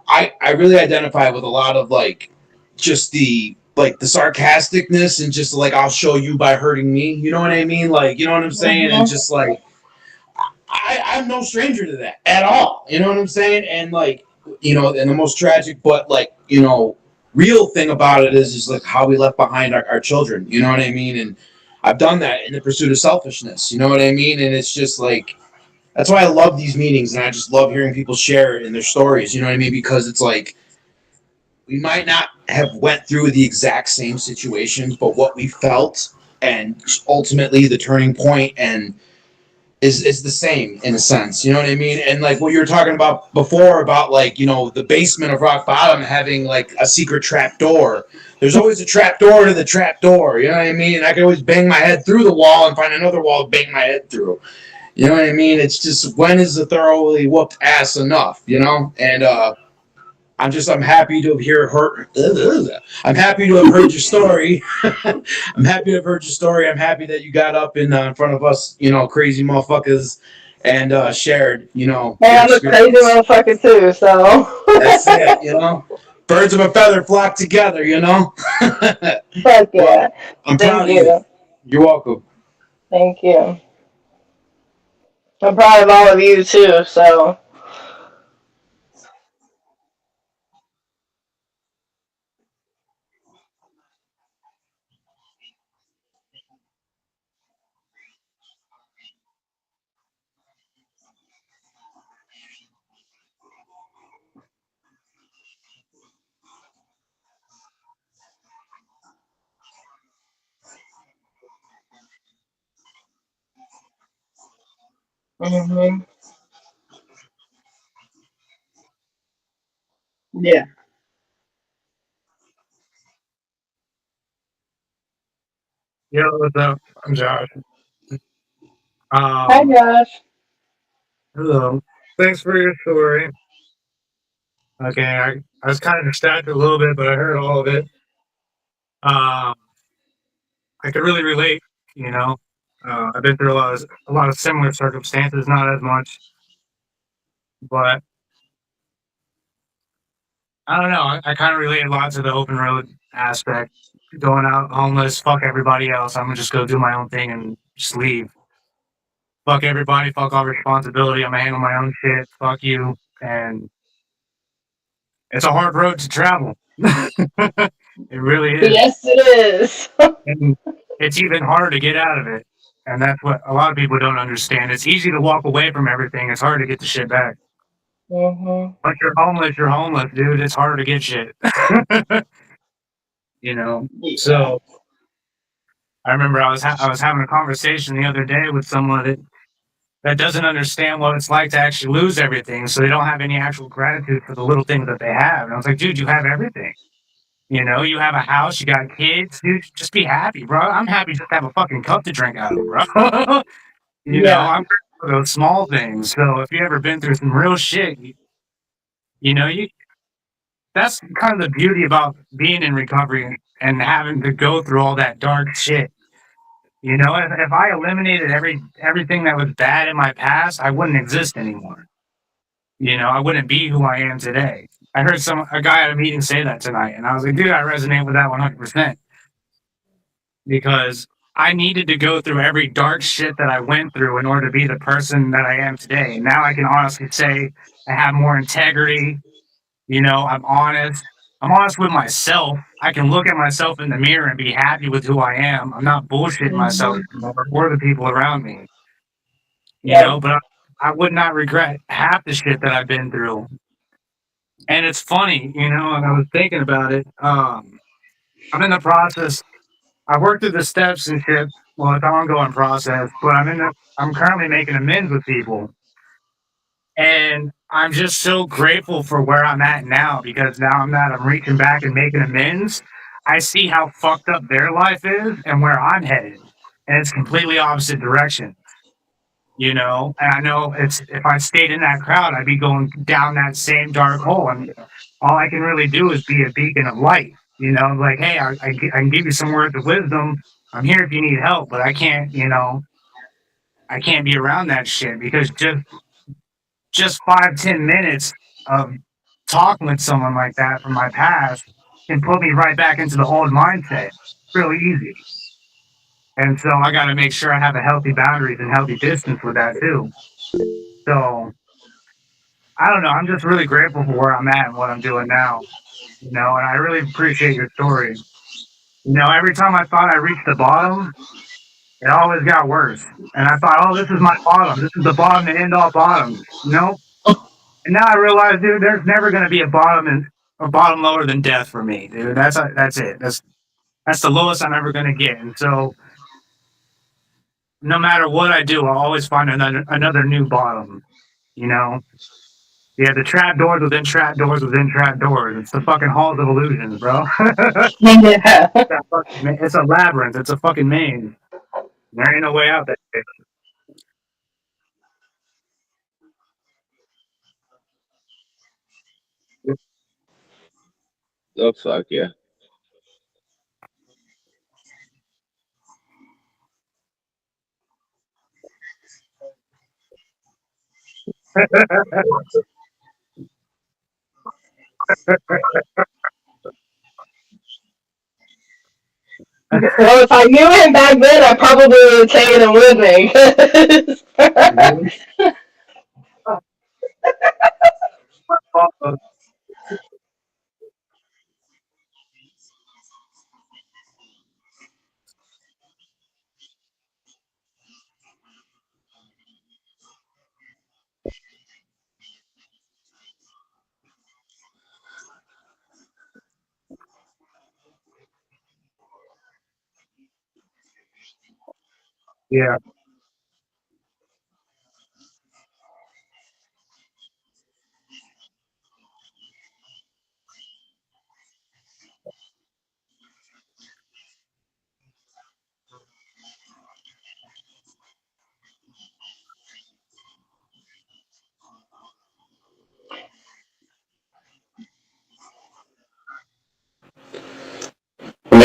I really identify with a lot of like, just the sarcasticness and just like I'll show you by hurting me. You know what I mean? Like, you know what I'm saying? And Hmm. just like I'm no stranger to that at all. You know what I'm saying? And like, and the most tragic, but like, real thing about it is like how we left behind our children. You know what I mean? And I've done that in the pursuit of selfishness. You know what I mean? And it's just like that's why I love these meetings, and I just love hearing people share in their stories. You know what I mean? Because it's like we might not have went through the exact same situations, but what we felt and ultimately the turning point and is the same in a sense. You know what I mean? And like what you were talking about before about like, the basement of rock bottom having like a secret trap door. There's always a trap door to the trap door. You know what I mean? And I can always bang my head through the wall and find another wall to bang my head through. You know what I mean? It's just when is the thoroughly whooped ass enough, And I'm happy to hear her. I'm happy to have heard your story. I'm happy to have heard your story. I'm happy that you got up in front of us, crazy motherfuckers, and shared, Hey, your I'm a crazy experience. motherfucker too, so. That's it, Birds of a feather flock together, Fuck yeah. Well, I'm Thank proud of you. you. You're welcome. Thank you. I'm proud of all of you too, so. Hmm. Yeah. Yo, what's up? I'm Josh. Hi, Um, Josh. hello. Thanks for your story. Okay, I was kind of distracted a little bit, but I heard all of it. Um, I could really relate. You know, I've been through a lot of similar circumstances, not as much, but I don't know. I kind of relate a lot to the open road aspect. Going out homeless, fuck everybody else. I'm gonna just go do my own thing and just leave. Fuck everybody, fuck all responsibility. I'm gonna handle my own shit. Fuck you. And it's a hard road to travel. It really is. Yes, it is. And it's even harder to get out of it. And that's what a lot of people don't understand. It's easy to walk away from everything. It's hard to get the shit back. hmm Once you're homeless, dude. It's harder to get shit. You know. Yeah. So I remember I was having a conversation the other day with someone that doesn't understand what it's like to actually lose everything. So they don't have any actual gratitude for the little things that they have. And I was like, dude, you have everything. You know, you have a house, you got kids, dude. Just be happy, bro. I'm happy just to have a fucking cup to drink out of, bro. You know, Yeah. I'm grateful for those small things. So if you ever been through some real shit, you know, you that's kind of the beauty about being in recovery and having to go through all that dark shit. You know, if I eliminated everything that was bad in my past, I wouldn't exist anymore. You know, I wouldn't be who I am today. I heard a guy at a meeting say that tonight, and I was like, dude, I resonate with that 100%. Because I needed to go through every dark shit that I went through in order to be the person that I am today. And now I can honestly say I have more integrity. You know, I'm honest. I'm honest with myself. I can look at myself in the mirror and be happy with who I am. I'm not bullshitting myself hmm anymore or the people around me. You Yep. know, but I would not regret half the shit that I've been through. And it's funny, you know, and I was thinking about it. I'm in the process. I worked through the steps and shit. Well, it's an ongoing process, but I'm currently making amends with people. And I'm just so grateful for where I'm at now because now I'm reaching back and making amends. I see how fucked up their life is and where I'm headed. And it's completely opposite direction, you know? And I know it's if I stayed in that crowd, I'd be going down that same dark hole. And all I can really do is be a beacon of light, you know, like, hey, I can give you some words of wisdom. I'm here if you need help, but I can't, you know, I can't be around that shit because just 5-10 minutes of talking with someone like that from my past can put me right back into the old mindset real easy. And so I got to make sure I have a healthy boundaries and healthy distance with that too. So I don't know. I'm just really grateful for where I'm at and what I'm doing now, you know, and I really appreciate your story. You know, every time I thought I reached the bottom, it always got worse. And I thought, oh, this is my bottom. This is the bottom to end all bottoms, you know? And now I realize, dude, there's never going to be a bottom lower than death for me, dude. That's it. That's the lowest I'm ever going to get. And so, no matter what I do, I'll always find another new bottom. You know, yeah, the trap doors within trap doors within trap doors. It's the fucking halls of illusions, bro. Yeah. It's a labyrinth. It's a fucking maze. There ain't no way out there. Oh fuck yeah. Well, if I knew him back then, I probably would have taken him with me. Yeah,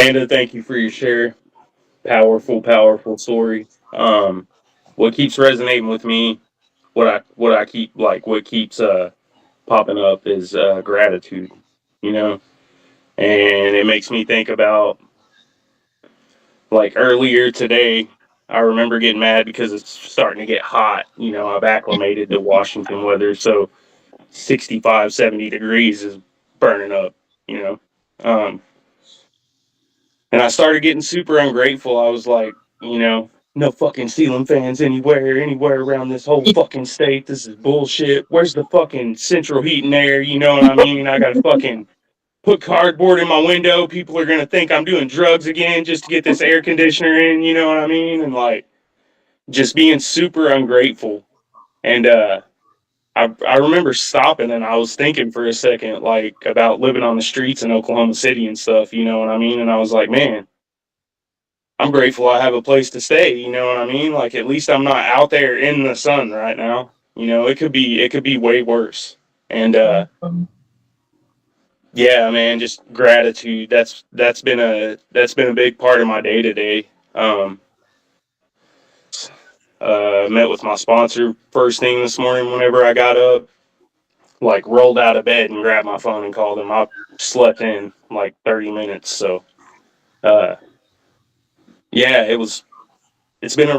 Amanda, thank you for your share. Powerful story. What keeps resonating with me, what I keep like, what keeps popping up is gratitude. You know, and it makes me think about like earlier today. I remember getting mad because it's starting to get hot. You know, I've acclimated to Washington weather, so 65, 70 degrees is burning up. You know, um, and I started getting super ungrateful. I was like, you know, no fucking ceiling fans anywhere around this whole fucking state. This is bullshit. Where's the fucking central heat and air? You know what I mean? I gotta fucking put cardboard in my window. People are gonna think I'm doing drugs again just to get this air conditioner in. You know what I mean? And like, just being super ungrateful. And I remember stopping and I was thinking for a second, like, about living on the streets in Oklahoma City and stuff. You know what I mean? And I was like, man, I'm grateful I have a place to stay. You know what I mean? Like, at least I'm not out there in the sun right now. You know, it could be way worse. And yeah, man, just gratitude. That's been a big part of my day to day. Met with my sponsor first thing this morning whenever I got up, like rolled out of bed and grabbed my phone and called him. I slept in like 30 minutes. So, yeah, it's been a